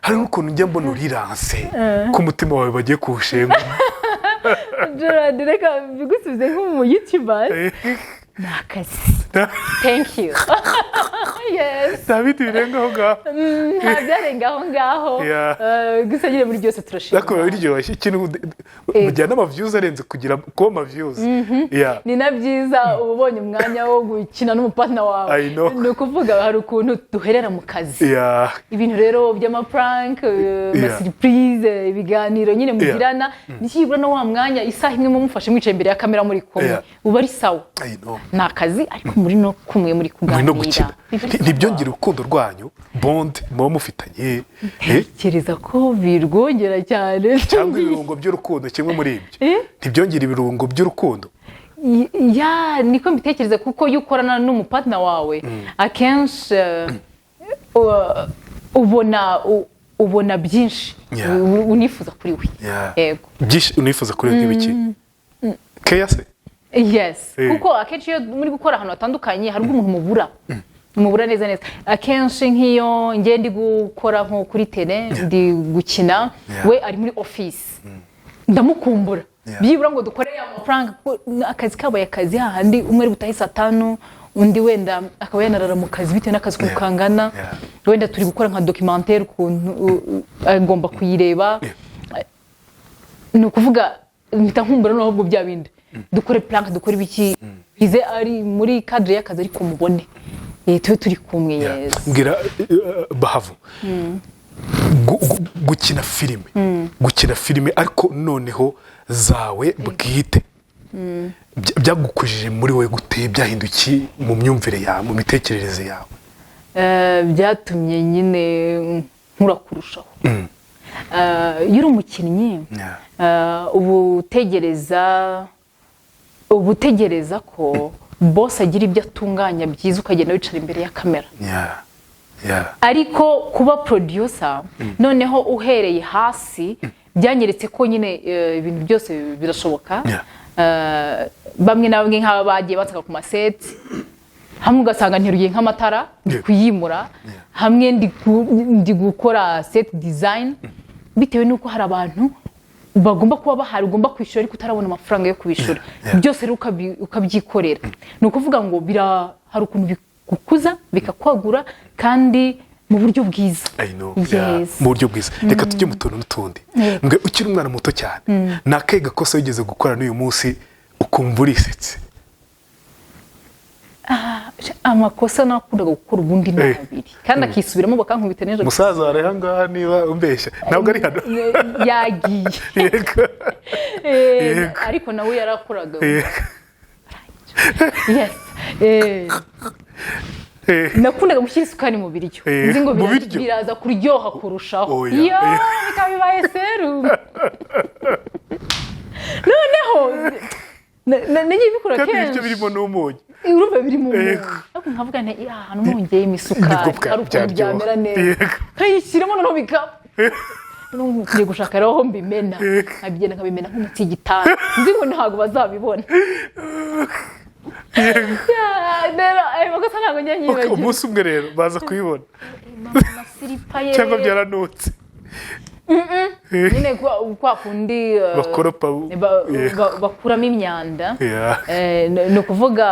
Speaker 2: hari ukuntu njya mbona uriranse ku mutima wawe bagiye kuwushenga
Speaker 1: reka bigusubize nk'umu YouTuber nakazi thank you yes
Speaker 2: David birengaho ngaho
Speaker 1: byarengaho ngaho gusa nyine muri byose turashimira
Speaker 2: nakora iryoshye ikintu mujyana ama views arenze kugira ko ama views
Speaker 1: ni na byiza ubonye umwanya wo gukina n'umupatna wawe no kuvuga hari ukuntu duherera mu kazi ibintu rero by'ama prank ma surprise ibiganiro nyine mugirana nishibura no wa mwanya isaha imwe mumufashe mwicaye imbere ya kamera muri kumwe uba ari sawa nakazi ariko muri no kumwe muri kuganira
Speaker 2: ntibyongera urukundo rwanyu bond muba mufitanye
Speaker 1: ntekereza ko birwongera cyane
Speaker 2: cyangwa ibirungo by'urukundo kimwe muri ibyo ntibyongera ibirungo by'urukundo
Speaker 1: niko mbitekereza kuko iyo ukorana n'umupartner wawe akenshi ubona byinshi unifuza kuri we
Speaker 2: yego byinshi unifuza kuri we nk'ibiki keya se
Speaker 1: yes kuko akenshi iyo muri gukora ahantu hatandukanye hari umuntu mubura neza akenshi nk'iyo ngiye ndi gukora nko kuri tele ndi gukina we ari muri office ndamukumbura byibura ngo dukore amafaranga akazi kabaye akazi hahandi umwe ari butahe saa 5 undi wenda akaba yanarara mu kazi bitewe n'akazi kukangana wenda turi gukora nka documentaire ukuntu ngomba kuyireba ni ukuvuga mpita nkumbura n'ahubwo bya bindi dukore plank dukore ibiki bize ari muri cadre y'akazi ariko mubone tube turi kumwe yeza
Speaker 2: mbwira Bahavu gukina filime ariko noneho zawe bwite byagukujije muri wowe gute byahinduki mu myumvire yawe mu mitekerereze yawe
Speaker 1: byatumye nyine nkura kurushaho iyo uri umukinnyi ubutegereza ko boss agira ibyo atunganya byiza ukagenda wicara imbere ya kamera ariko kuba producer noneho uhereye hasi byanyeretse ko nyine ibintu byose birashoboka bamwe na bamwe nk'aba bagiye bataka ku maseti hamwe ugasanga nteruye nk'amatara kuyimura hamwe ndi gukora set design bitewe n'uko hari abantu bagomba kuba bahari ugomba kwishyura ariko utarabona amafaranga yo kubishyura byose rero ukabyikorera ni ukuvuga ngo hari ukuntu bigukuza bikakwagura kandi mu buryo bwiza
Speaker 2: mu buryo bwiza reka tujye mu tuntu n'utundi mbwe ukiri umwana muto cyane ni akahe gakosa wigeze gukora n'uyu munsi ukumva urisetse
Speaker 1: amakosa nakundaga gukora ubundi ni abiri kandi akisubiramo bakankubita neza
Speaker 2: musaza wari aha ngaha niba umbeshya ntabwo ari hano
Speaker 1: yagiye ariko nawe yarakoraga nakundaga gushyira isukari mu biryo nzi ngo biraza kuryoha kurushaho bikaba bibaye serumu noneho nagiye bikora kenshi
Speaker 2: kandi ibyo birimo n'umunyu
Speaker 1: urumva birimo umunyu ariko nkavuga nti ahantu mwongeyemo isukari hari ukuntu byamera neza nkayishyiramo noneho bikaba ngiye gushaka rero aho mbimena nkabigenda nkabimena nk'umuti igitanda nzi ngo ntabwo bazabibona
Speaker 2: umunsi umwe rero baza kuyibona cyangwa byaranutse
Speaker 1: nyine kwa kundi bakuramo imyanda ni ukuvuga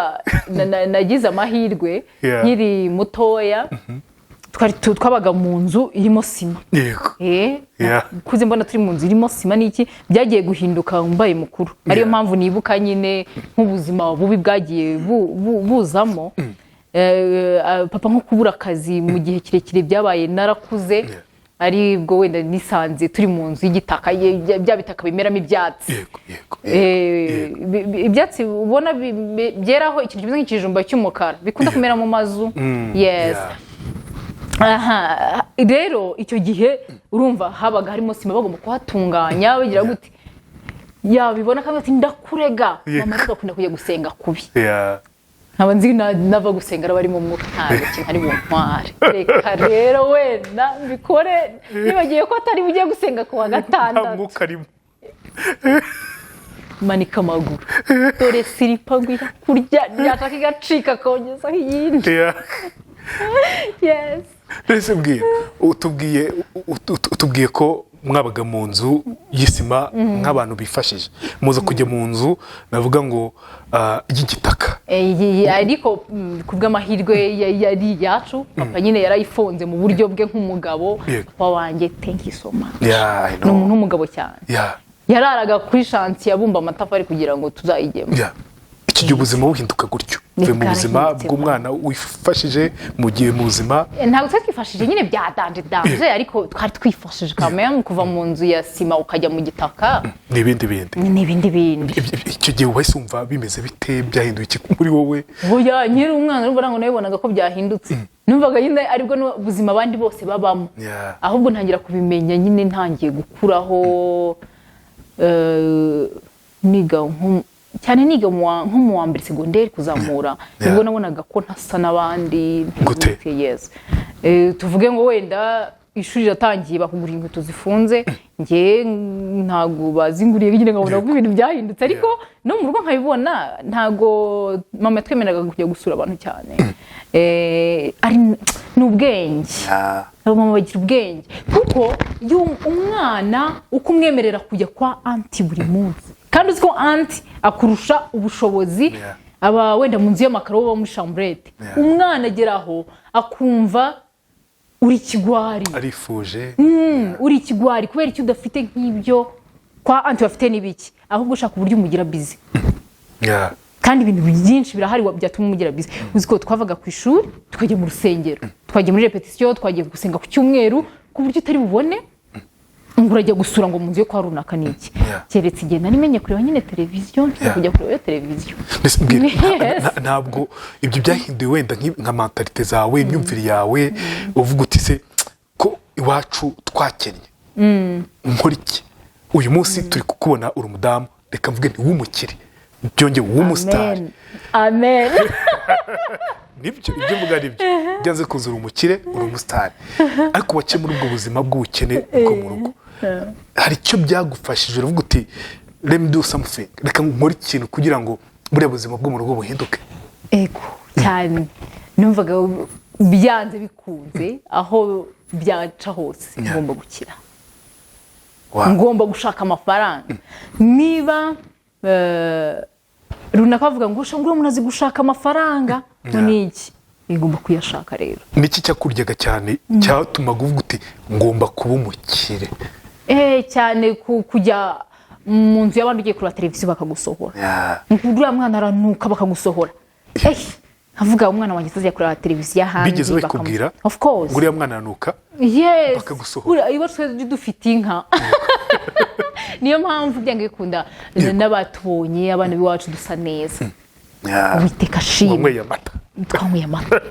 Speaker 1: nagize amahirwe nkiri mutoya twabaga mu nzu irimo sima kuze mbona turi mu nzu irimo sima n'iki byagiye guhinduka mbaye mukuru ariyo mpamvu nibuka nyine nk'ubuzima bubi bwagiye buzamo papa nko kubura akazi mu gihe kirekire byabaye narakuze ari bwo wenda nisanze turi mu nzu y'igitaka bya bitaka bimeramo ibyatsi ibyatsi ubona byeraho ikintu kimeze nk'ikijumba cy'umukara bikunda kumera mu mazu rero icyo gihe urumva habaga harimo sima bagomba kuhatunganya bagira gute yabibona kandi ati ndakurega mama agakunda kujya gusenga kubi nkaba nzi nava gusenga araba mu mwuka nta kintu ari buntware reka rero wenda mbikore nibagiye ko atari bugiye gusenga ku wa gatandatu
Speaker 2: mwuka arimo
Speaker 1: manika amaguru dore siripa ngwira kurya yashaka igacika kongezaho iyindi
Speaker 2: mbese mbwira utubwiye ko mwabaga mu nzu y'isima nk'abantu bifashije muza kujya mu nzu navuga ngo y'igitaka
Speaker 1: ariko ku bw'amahirwe yari yacu papa nyine yarayifonze mu buryo bwe nk'umugabo papa wanjye thank you so much ni umuntu w'umugabo cyane yararaga kuri shanti yabumba amatafari kugira ngo tuzayigemo
Speaker 2: iki gihe ubuzima buhinduka gutyo uve mu buzima bw'umwana wifashije mu gihe mu buzima
Speaker 1: ntabwo twifashije nyine byadanje ariko twari twifashije kamera kuva mu nzu ya sima ukajya mu gitaka n'ibindi
Speaker 2: icyo gihe wahise wumva bimeze bite byahinduye iki muri wowe
Speaker 1: oya nyiri umwana n'ubwo ngo nabibonaga ko byahindutse numvaga nyine aribwo n'ubuzima abandi bose babamo ahubwo ntangira kubimenya nyine ntangiye gukuraho niga nko mu wa mbere segonderi kuzamura nibwo nabonaga ko ntasa n'abandi tuvuge ngo wenda ishuri riratangiye bakugura inkweto zifunze njye ntago bazinguriye nyine nkabona ko ibintu byahindutse ariko no mu rugo nkabibona ntago mama twemeraga kujya gusura abantu cyane ari n'ubwenge mama bagira ubwenge kuko umwana uko umwemerera kujya kwa anti buri munsi kandi uzi ko anti akurusha ubushobozi aba wenda mu nzu y'amakaro baba muri chambrette umwana ageraho akumva uri kigwari
Speaker 2: arifuje
Speaker 1: uri kigwari kubera icyo udafite nk'ibyo kwa anti bafite n'ibiki ahubwo ushaka uburyo umugira busy kandi ibintu byinshi birahari byatuma umugira busy uzi ko twavaga ku ishuri tukajya mu rusengero twagiye muri repetition twagiye gusenga ku cyumweru ku buryo utari bubone ngo urajya gusura ngo mu nzu yo kwa runaka niki keretse igihe nari menye kureba nyine televiziyo kujya kureba televiziyo
Speaker 2: ntabwo ibyo byahinduye wenda nka mentalite zawe imyumvire yawe uvuga uti se ko iwacu twakennye nkora iki uyu munsi turi kukubona uri umudamu reka mvuge nti w'umukire byongeye w'umusitari
Speaker 1: amen
Speaker 2: nibyo ibyo mvuga nibyo byanze kuza uri umukire uri umusitari ariko waciye muri ubwo buzima bw'ubukene bwo mu rugo hari icyo byagufashije uravuga uti let me do something reka nkore ikintu kugira ngo buriya buzima bwo mu rugo buhinduke
Speaker 1: ego cyane numvaga byanze bikunze aho byaca hose ngomba gukira ngomba gushaka amafaranga niba runaka bavuga ngo umuntu azi gushaka amafaranga n'iki ngomba kuyashaka rero
Speaker 2: niki cyakuryaga cyane cyatumaga uvuga uti ngomba kuba umukire
Speaker 1: cyane kujya mu nzu y'abandi ugiye kureba televiziyo bakagusohora uriya mwana aranuka bakagusohora avuga umwana wanjye tuziye kureba televiziyo ahandi
Speaker 2: bigeze bakubwira
Speaker 1: of course
Speaker 2: uriya mwana aranuka
Speaker 1: bakagusohora iyo twese dufite inka niyo mpamvu byanga bikunda n'abatubonye abana b'iwacu dusa neza Uwiteka ashimwe twanyweye amata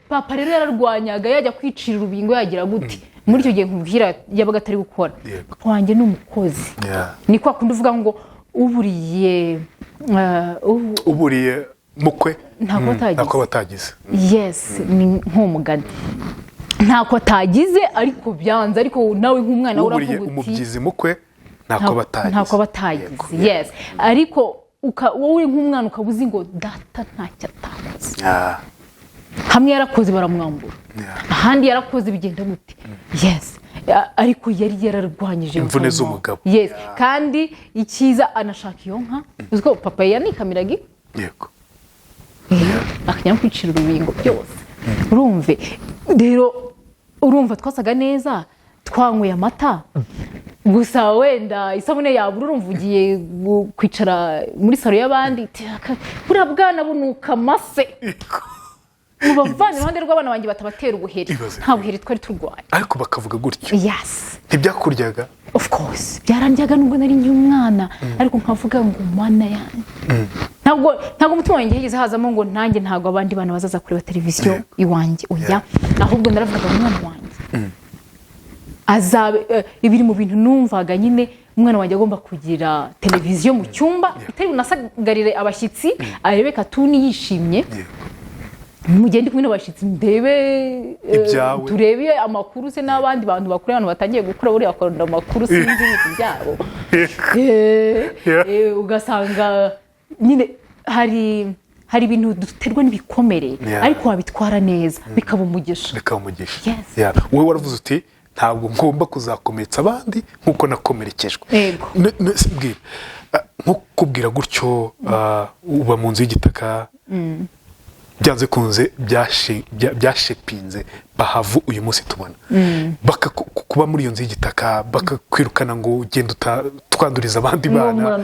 Speaker 1: papa rero yararwanyaga yajya kwicira urubingo yagira gute muri icyo gihe nkubwira yabaga atari gukora papa wanjye ni umukozi ni kwa kundi uvuga ngo
Speaker 2: uburiye mukwe
Speaker 1: ntako
Speaker 2: batagize
Speaker 1: yes ni nk'umugani ntako atagize ariko byanze ariko nawe nk'umwana uravuga uti
Speaker 2: umubyizi mukwe ntako batagize
Speaker 1: yes ariko wowe nk'umwana ukaba uzi ngo data ntacyo atakoze hamwe yarakoze baramwambura ahandi yarakoze bigenda gute yes ariko yari yararwanyije
Speaker 2: imvune z'umugabo
Speaker 1: yes kandi icyiza anashaka iyo nka uziko papa yanikamiraga
Speaker 2: yego
Speaker 1: akajya kwicira urubingo byose urumve rero urumva twasaga neza twanyweye amata gusa wenda isabune yabura urumva ugiye kwicara muri salo y'abandi buriya bwana bunuka amase mubavana iruhande rw'abana banjye batabatera ubuheri nta buheri twari turwaye
Speaker 2: ariko bakavuga gutyo
Speaker 1: yes
Speaker 2: ntibyakuryaga
Speaker 1: of course byarandyaga nubwo nari umwana ariko nkavuga ngo mana yanjye ntabwo umutima wanjye yigeze hazamo ngo nanjye ntabwo abandi bana bazaza kureba televiziyo iwanjye oya ahubwo naravugaga umwana wanjye azabe ibiri mu bintu numvaga nyine umwana wanjye agomba kugira televiziyo mu cyumba itari bunasagarire abashyitsi arebe katuni yishimye mugende kumwe n'abashyitsi ndebe turebe amakuru se n'abandi bantu bakuru abantu batangiye gukura buriya bakora amakuru sinzi ibintu byabo ugasanga nyine hari ibintu duterwa n'ibikomere ariko wabitwara neza bikaba umugisha
Speaker 2: wowe waravuze uti ntabwo ngomba kuzakomeretsa abandi nk'uko nakomerekejwe nko kubwira gutyo uba mu nzu y'igitaka byanze kunze byashepinze Bahavu uyu munsi tubona kuba muri iyo nzu y'igitaka bakakwirukana ngo ugenda twanduriza abandi bana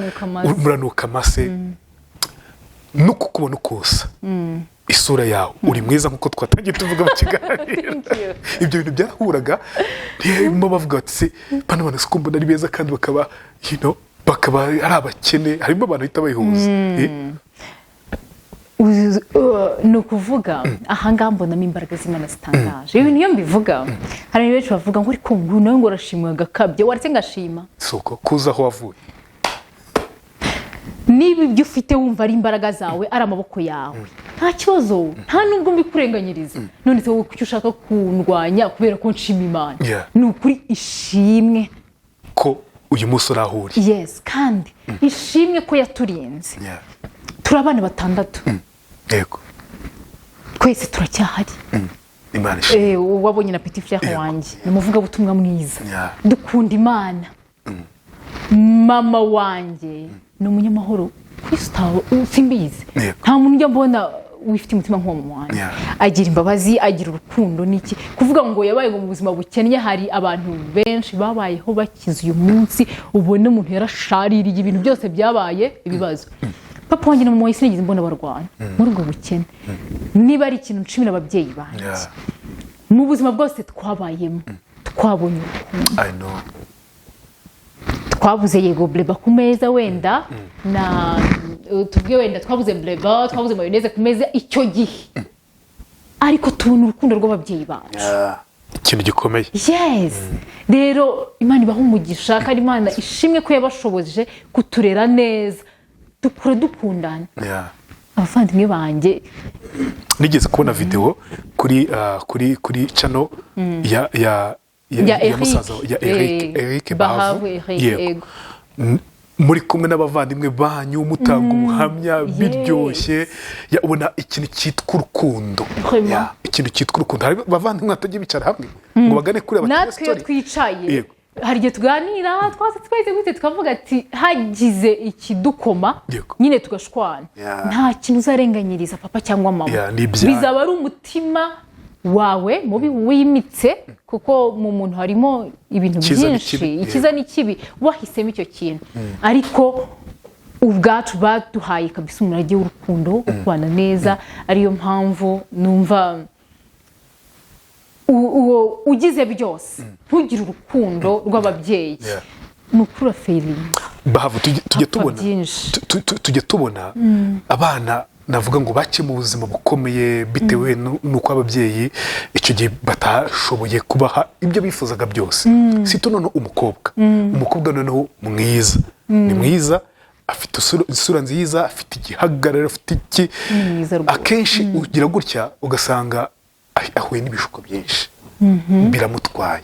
Speaker 2: muranuka amase no kukubona ukosa isura yawe uri mwiza nkuko twatangiye tuvuga mu kiganiro ibyo bintu byahuraga ntiyarimo bavuga bati bana bana siko mbona ari beza kandi bakaba bakaba ari abakene harimo abantu bahita bayihuza
Speaker 1: ni ukuvuga ahangaha mbonamo imbaraga z'Imana zitangaje ibintu iyo mbivuga hari benshi bavuga ngo ariko ngo nawe ngo urashimwa agakabye waretse ngashima
Speaker 2: soko kuza aho wavuye
Speaker 1: niba ibyo ufite wumva ari imbaraga zawe ari amaboko yawe nta kibazo nta nubwo mbikurenganyiriza none se wowe kuki ushaka kundwanya kubera ko nshima Imana ni ukuri ishimwe
Speaker 2: ko uyu munsi urahuri
Speaker 1: yes kandi ishimwe ko yaturinze turi abana 6
Speaker 2: yego
Speaker 1: twese turacyahari
Speaker 2: Imana ishimwe
Speaker 1: wabonye na petit frère wanjye namuvuga butumwa mwiza dukunda Imana mama wanjye ni umunyamahoro Kristo simbizi nta muntu ujya mbona wifite umutima nk'uwo mwana agira imbabazi agira urukundo niki kuvuga ngo yabaye mu buzima bukennye hari abantu benshi babayeho bakize uyu munsi ubone umuntu yarashaririye ibintu byose byabaye ibibazo papa wanjye na mama wese nigeze mbona barwana muri ubwo bukene niba ari ikintu nshimira ababyeyi banjye mu buzima bwose twabayemo twabonye urukundo twabuze yego bleba ku meza wenda na tuvuge wenda twabuze bleba twabuze mayonnaise ku meza icyo gihe ariko tubona urukundo rw'ababyeyi bacu
Speaker 2: ikintu gikomeye
Speaker 1: yes rero Imana ibaha umugisha kandi Imana ishimwe ko yabashoboje kuturera neza dukura dukundana abavandimwe banjye
Speaker 2: nigeze kubona video kuri channel ya musaza ya Eric
Speaker 1: Bahavu
Speaker 2: muri kumwe n'abavandimwe banyu mutanga ubuhamya biryoshye ubona ikintu cyitwa urukundo ikintu cyitwa urukundo hari abavandimwe batajya bicara hamwe ngo bagane kuri
Speaker 1: abakiriya natwe twicaye hari igihe tuganira twese gute tukavuga ati hagize ikidukoma nyine tugashwana nta kintu uzarenganyiriza papa cyangwa mama bizaba ari umutima wawe mubi wimitse kuko mu muntu harimo ibintu byinshi ikiza n'ikibi wahisemo icyo kintu ariko ubwacu baduhaye kabisa umurage w'urukundo ukubana neza ariyo mpamvu numva ugize byose ntugire urukundo rw'ababyeyi mukura feeling
Speaker 2: Bahavu tujye tubona abana navuga ngo bake mu buzima bukomeye bitewe nuko ababyeyi icyo gihe batashoboye kubaha ibyo bifuzaga byose sito none umukobwa noneho mwiza ni mwiza afite isura nziza afite igihagararo afite iki akenshi ugira gutya ugasanga ahuye n'ibishuko byinshi biramutwaye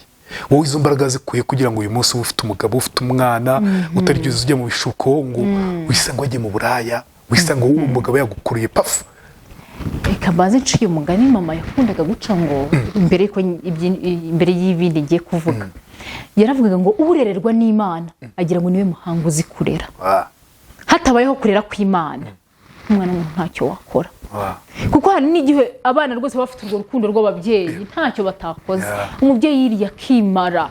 Speaker 2: wowe izo mbaraga zikuye kugira ngo uyu munsi ufite umugabo ufite umwana utarigeze ujya mu bishuko ngo wisanga wajye mu buraya wisanga umugabo yagukuruye pafu
Speaker 1: reka mbaze nciye umugani mama yakundaga guca ngo imbere y'ibindi ngiye kuvuga yaravugaga ngo urererwa n'Imana agira ngo niwe muhango uzi kurera hatabayeho kurera kw'Imana umwana ntacyo wakora kuko hari n'igihe abana rwose bafite urwo rukundo rw'ababyeyi ntacyo batakoze umubyeyi yiriye akimara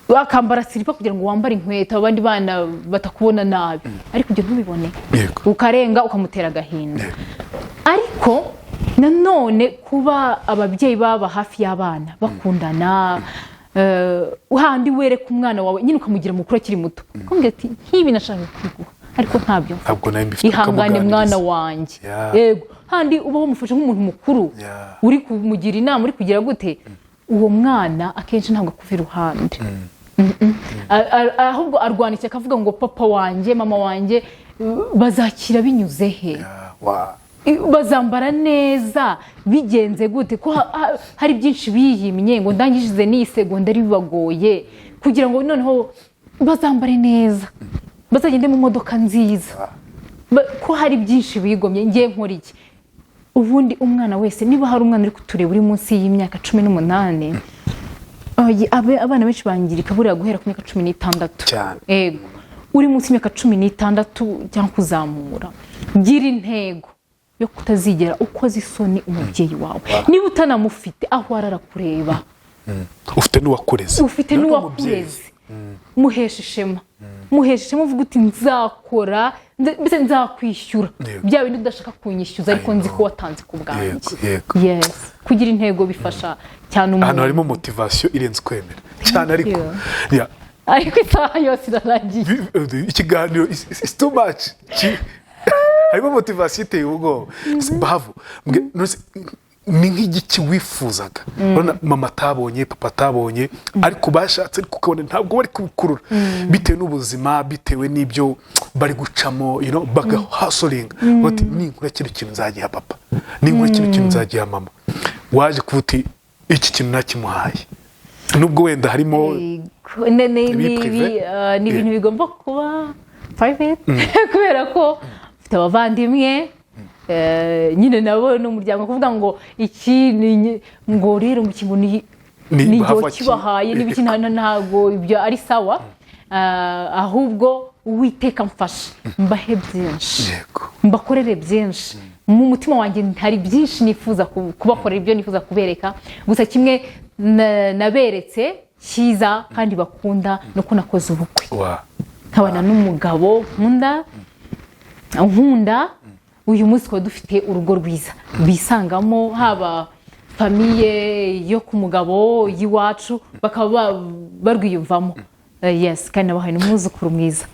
Speaker 1: wakambara silipa kugira ngo wambare inkweto abandi bana batakubona nabi ariko ibyo ntubibone ukarenga ukamutera agahinda ariko nanone kuba ababyeyi baba hafi y'abana bakundana uhandi wereka umwana wawe nyine ukamugira mukuru akiri muto ukamubwira ati nk'ibi nashaka kwiguha ariko ntabyo ihangane mwana wanjye yego handi uba wamufashe nk'umuntu mukuru uri kumugira inama uri kugira gute uwo mwana akenshi ntabwo akuva iruhande ahubwo arwanitse akavuga ngo papa wanjye mama wanjye bazakira binyuze he bazambara neza bigenze gute ko hari byinshi biyimye ngo ndangije n'iyi segonderi bibagoye kugira ngo noneho bazambare neza bazagende mu modoka nziza ko hari byinshi bigomye ngiye nkora iki ubundi umwana wese niba hari umwana uri kutureba uri munsi y'imyaka 18 abana benshi bangirika buriya guhera ku myaka 16 yego uri munsi y'imyaka 16 cyangwa kuzamura gira intego yo kutazigera ukoze isoni umubyeyi wawe niba utanamufite aho ararakureba
Speaker 2: ufite n'uwakureze
Speaker 1: muhesha ishema muhesheje muvuga uti nzakora mbese nzakwishyura bya bintu udashaka kunyishyuza ariko nzi ko watanze ku bwanjye. Yes, kugira intego bifasha cyane umuntu.
Speaker 2: Hano harimo motivation irenze kwemera cyane ariko
Speaker 1: ariko isaha yose irarangiye
Speaker 2: ikiganiro is too much. Harimo motivation iteye ubwoba. Bahavu ni nk'igiki wifuzaga mama atabonye papa atabonye ariko bashatse ariko ukabona ntabwo bari kubikurura bitewe n'ubuzima bitewe n'ibyo bari gucamo bagahasoringa bati ninkura kintu nzagiha papa ninkura kintu nzagiha mama. Waje kuvuti iki kintu nakimuhaye nubwo wenda harimo
Speaker 1: ni ibintu bigomba kuba private kubera ko ufite abavandimwe nyine nabo n'umuryango kuvuga ngo iki ngo rero mu kintu ni kibahaye n'ibiki ntago ibyo ari sawa ahubwo Uwiteka mfasha mbahe byinshi mbakorere byinshi mu mutima wanjye hari byinshi nifuza kubakorera ibyo nifuza kubereka gusa kimwe naberetse cyiza kandi bakunda no kunakoza ubukwe nkabana n'umugabo nkunda uyu munsi ko dufite urugo rwiza bisangamo haba famiye yo ku mugabo y'iwacu bakaba barwiyumvamo. Yes, kandi nabahaye n'umwuzukuru mwiza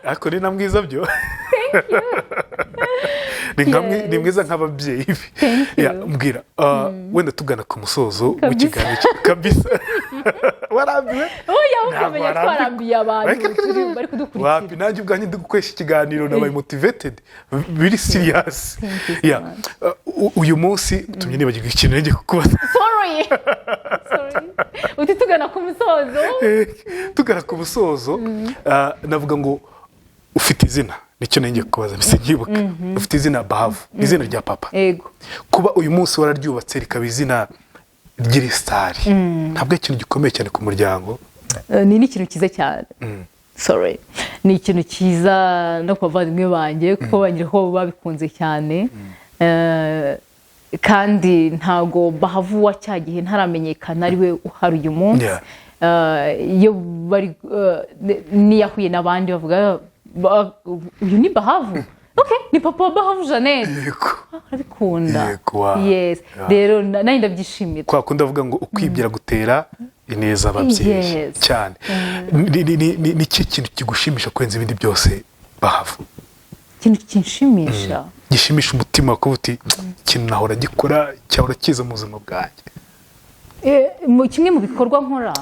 Speaker 2: ariko ni na mwiza byo ni mwiza nk'ababyeyi mbwira wenda tugana ku musozo w'ikiganiro kabisa. Warambiwe
Speaker 1: ukamenya twarambiye abantu bari kudukurikira
Speaker 2: wapi nanjye ubwanjye ndi gukoresha ikiganiro nabaye motivated biri serious. Uyu munsi tumye nibagirwa ikintu ngiye kukubaza.
Speaker 1: Sorry uti tugana ku musozo navuga ngo ufite izina nicyo ngiye kubaza mbese nyibuka ufite izina Bahavu izina rya papa kuba uyu munsi wararyubatse rikaba izina ry'iristari ntabwo ikintu gikomeye cyane ku muryango. Ni ikintu cyiza cyane. Sorry ni ikintu cyiza no kubavandimwe banjye kuko bagira ko babikunze cyane kandi ntago Bahavu wa cyagihe ntaramenyekana ari we uhari uyu munsi. Iyo bari niyahuye n'abandi bavuga uyu ni Bahavu. Okay, ni papa Bahavu Jeannette. Arabikunda. Yes. Rero nari ndabyishimira.
Speaker 2: Kwa kundi avuga ngo ukwibyira gutera ineza ababyeyi cyane. Ni iki kintu kigushimisha kwenza ibindi byose Bahavu?
Speaker 1: Ikintu kinshimisha.
Speaker 2: Gishimisha umutima ko uti ikintu nahora gikora cyahora kiza mu buzima bwanjye.
Speaker 1: Kimwe mu bikorwa nkora.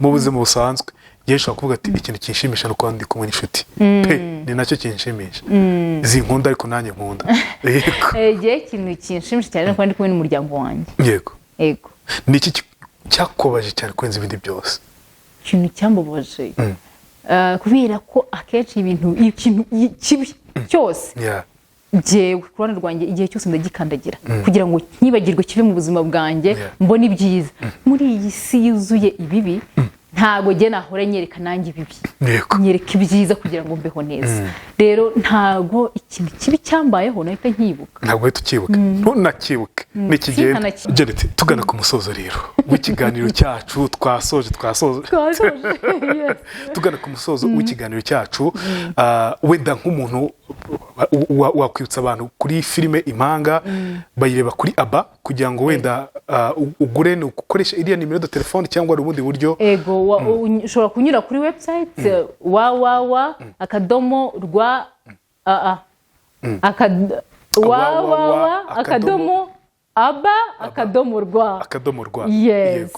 Speaker 2: Mu buzima busanzwe. Yesha kuvuga ati ikintu kinshimisha no kwandi kumwe n'inshuti ni nacyo kinshimisha zinkunda ariko nanjye nkunda
Speaker 1: ikintu kinshimisha cyane no kwandi kumwe n'umuryango wanjye. Yego
Speaker 2: ni iki cyakobaje cyane kwenza ibindi byose?
Speaker 1: Ikintu cyambabaje kubera ko akenshi ikintu kibi cyose jewe ku ruhande rwanjye igihe cyose ndagikandagira kugira ngo ntibagirwe kive mu buzima bwanjye mbone ibyiza muri iyi si yuzuye ibibi. Ntago je nahora nyereka nanjye bibi nyereka ibyiza kugira ngo mbeho neza. Rero ntago ikintu kibi cyambayeho nahita nkibuka
Speaker 2: ntabwo ahita ukibuka ntunakibuke n'ikigenda Janet. Tugana ku musozo rero w'ikiganiro cyacu twasoje tugana ku musozo w'ikiganiro cyacu wenda nk'umuntu wakwibutsa abantu kuri filime Impanga bayireba kuri aba kugira ngo wenda ugure no gukoresha iriya nimero de telefone cyangwa ari ubundi buryo
Speaker 1: ushobora kunyura kuri website
Speaker 2: www.aba.rwa.
Speaker 1: Yes.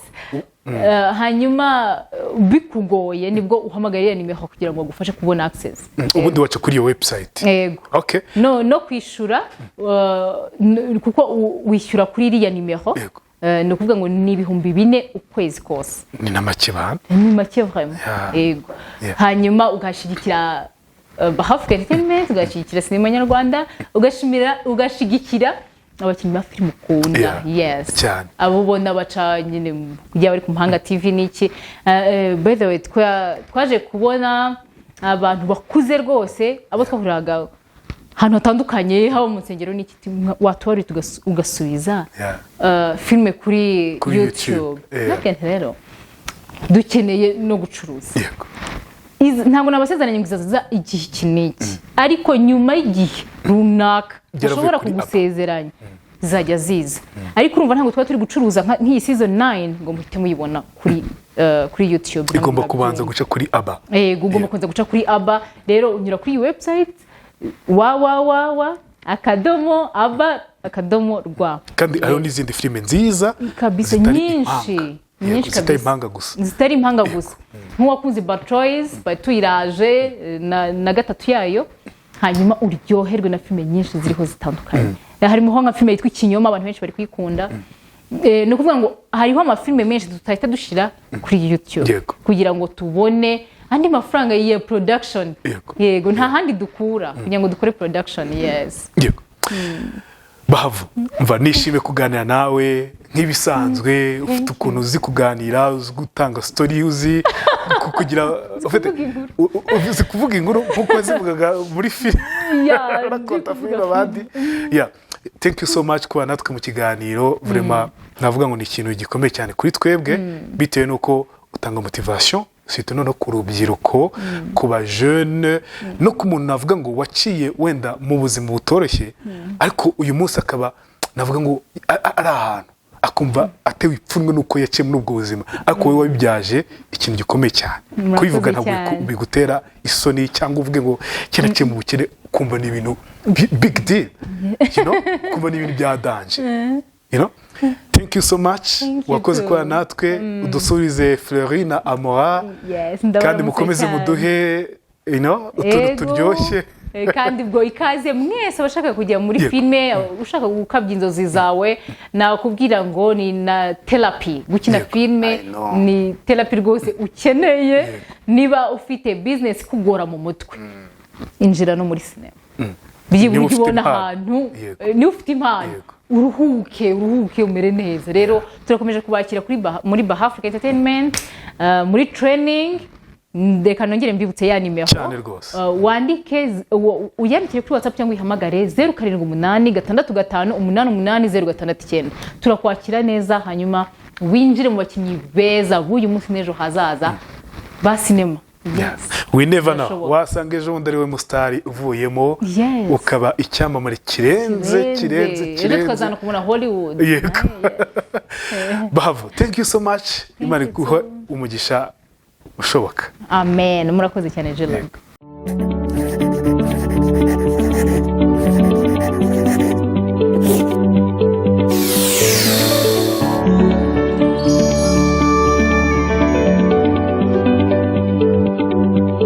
Speaker 1: Hanyuma bikugoye nibwo uhamagara nimero kugira ngo agufashe kubona access.
Speaker 2: Ubundi waca kuri iyo website. Okay.
Speaker 1: No kwishura kuko wishyura kuri iriya nimero. No kuvuga ngo ni 4,000 ukwezi kose.
Speaker 2: Ni na make bana.
Speaker 1: Ni make vraiment. Yego. Hanyuma ugashigikira Bahavu Entertainment, ugashigikira sinema nyarwanda, ugashigikira abakinnyi ba filime ukunda. Yes. Abo ubona baca nyine kujya bari ku Mpanga TV niki. By the way twaje kubona abantu bakuze rwose abo twahuraga hano hatandukanye haba mu nsengero n'iki watwari ugasubiza filime kuri YouTube. Nakente rero dukeneye no gucuruza. ntabwo nabasezeranye ngo izaza igihe kiniki ariko nyuma y'igihe runaka ushobora kugusezeranya zajya ziza ariko urumva ntabwo twari turi gucuruza nk'iyi season 9 ngo muhite muyibona kuri YouTube
Speaker 2: igomba kubanza guca kuri aba
Speaker 1: ugomba kubanza guca kuri aba rero unyura kuri website www.aba.rwa
Speaker 2: kandi hariho n'izindi filime nziza
Speaker 1: kabisa nyinshi
Speaker 2: zitari impanga gusa
Speaker 1: zitari impanga gusa nk'uwakunze Batroys Batuyiraje na gatatu yayo hanyuma uryoherwe na filime nyinshi ziriho zitandukanye harimo nka filime yitwa Ikinyoma abantu benshi bari kuyikunda no kuvuga ngo hariho amafilime menshi tutahita dushira kuri YouTube kugira ngo tubone andi mafaranga ya production yego nta handi dukura kugira ngo dukore production yes
Speaker 2: yego Bahavu mva nishime kuganira nawe nk'ibisanzwe ufite ukuntu uzi kuganira uzi gutanga story uzi kugira uzi kuvuga inkuru nkuko wazivugaga muri filime rakota filime abandi thank you so much kuba natwe mu kiganiro vraiment navuga ngo ni ikintu gikomeye cyane kuri twebwe bitewe nuko utanga motivation surtout no ku rubyiruko ku ba jeune no ku muntu navuga ngo waciye wenda mu buzima butoroshye ariko uyu munsi akaba navuga ngo ari ahantu akumva atewe ipfunwe nuko yaciye muri ubwo buzima ariko wowe wabibyaje ikintu gikomeye cyane kubivuga ntabwo bigutera isoni cyangwa uvuge ngo kiraciye mu bukire kumva ni ibintu big deal kumva ni ibintu bya danger thank you so much wakoze kwa natwe udusubize Fleury na Amora kandi mukomeze muduhe utuntu turyoshye
Speaker 1: kandi ubwo ikaze mwese abashaka kujya muri filime ushaka gukabya inzozi zawe nakubwira ngo ni na therapy gukina filime ni therapy rwose ukeneye niba ufite business kugora mu mutwe injira no muri sinema byibona ahantu ni ufite impano uruhuke umere neza rero turakomeje kubakira muri Bahavu Entertainment muri training ndeka nongere mbibutse ya nimero wandike uyandikire kuri WhatsApp cyangwa ihamagare 0786558806 turakwakira neza hanyuma winjire mu bakinnyi beza b'uyu munsi n'ejo hazaza ba sinema
Speaker 2: we never know wasanga ejo bundi ari we mustari uvuyemo ukaba icyamamare kirenze
Speaker 1: tukazana kubona Hollywood
Speaker 2: Bahavu thank you so much imana iguhe umugisha ushoboka
Speaker 1: amen murakoze cyane Jello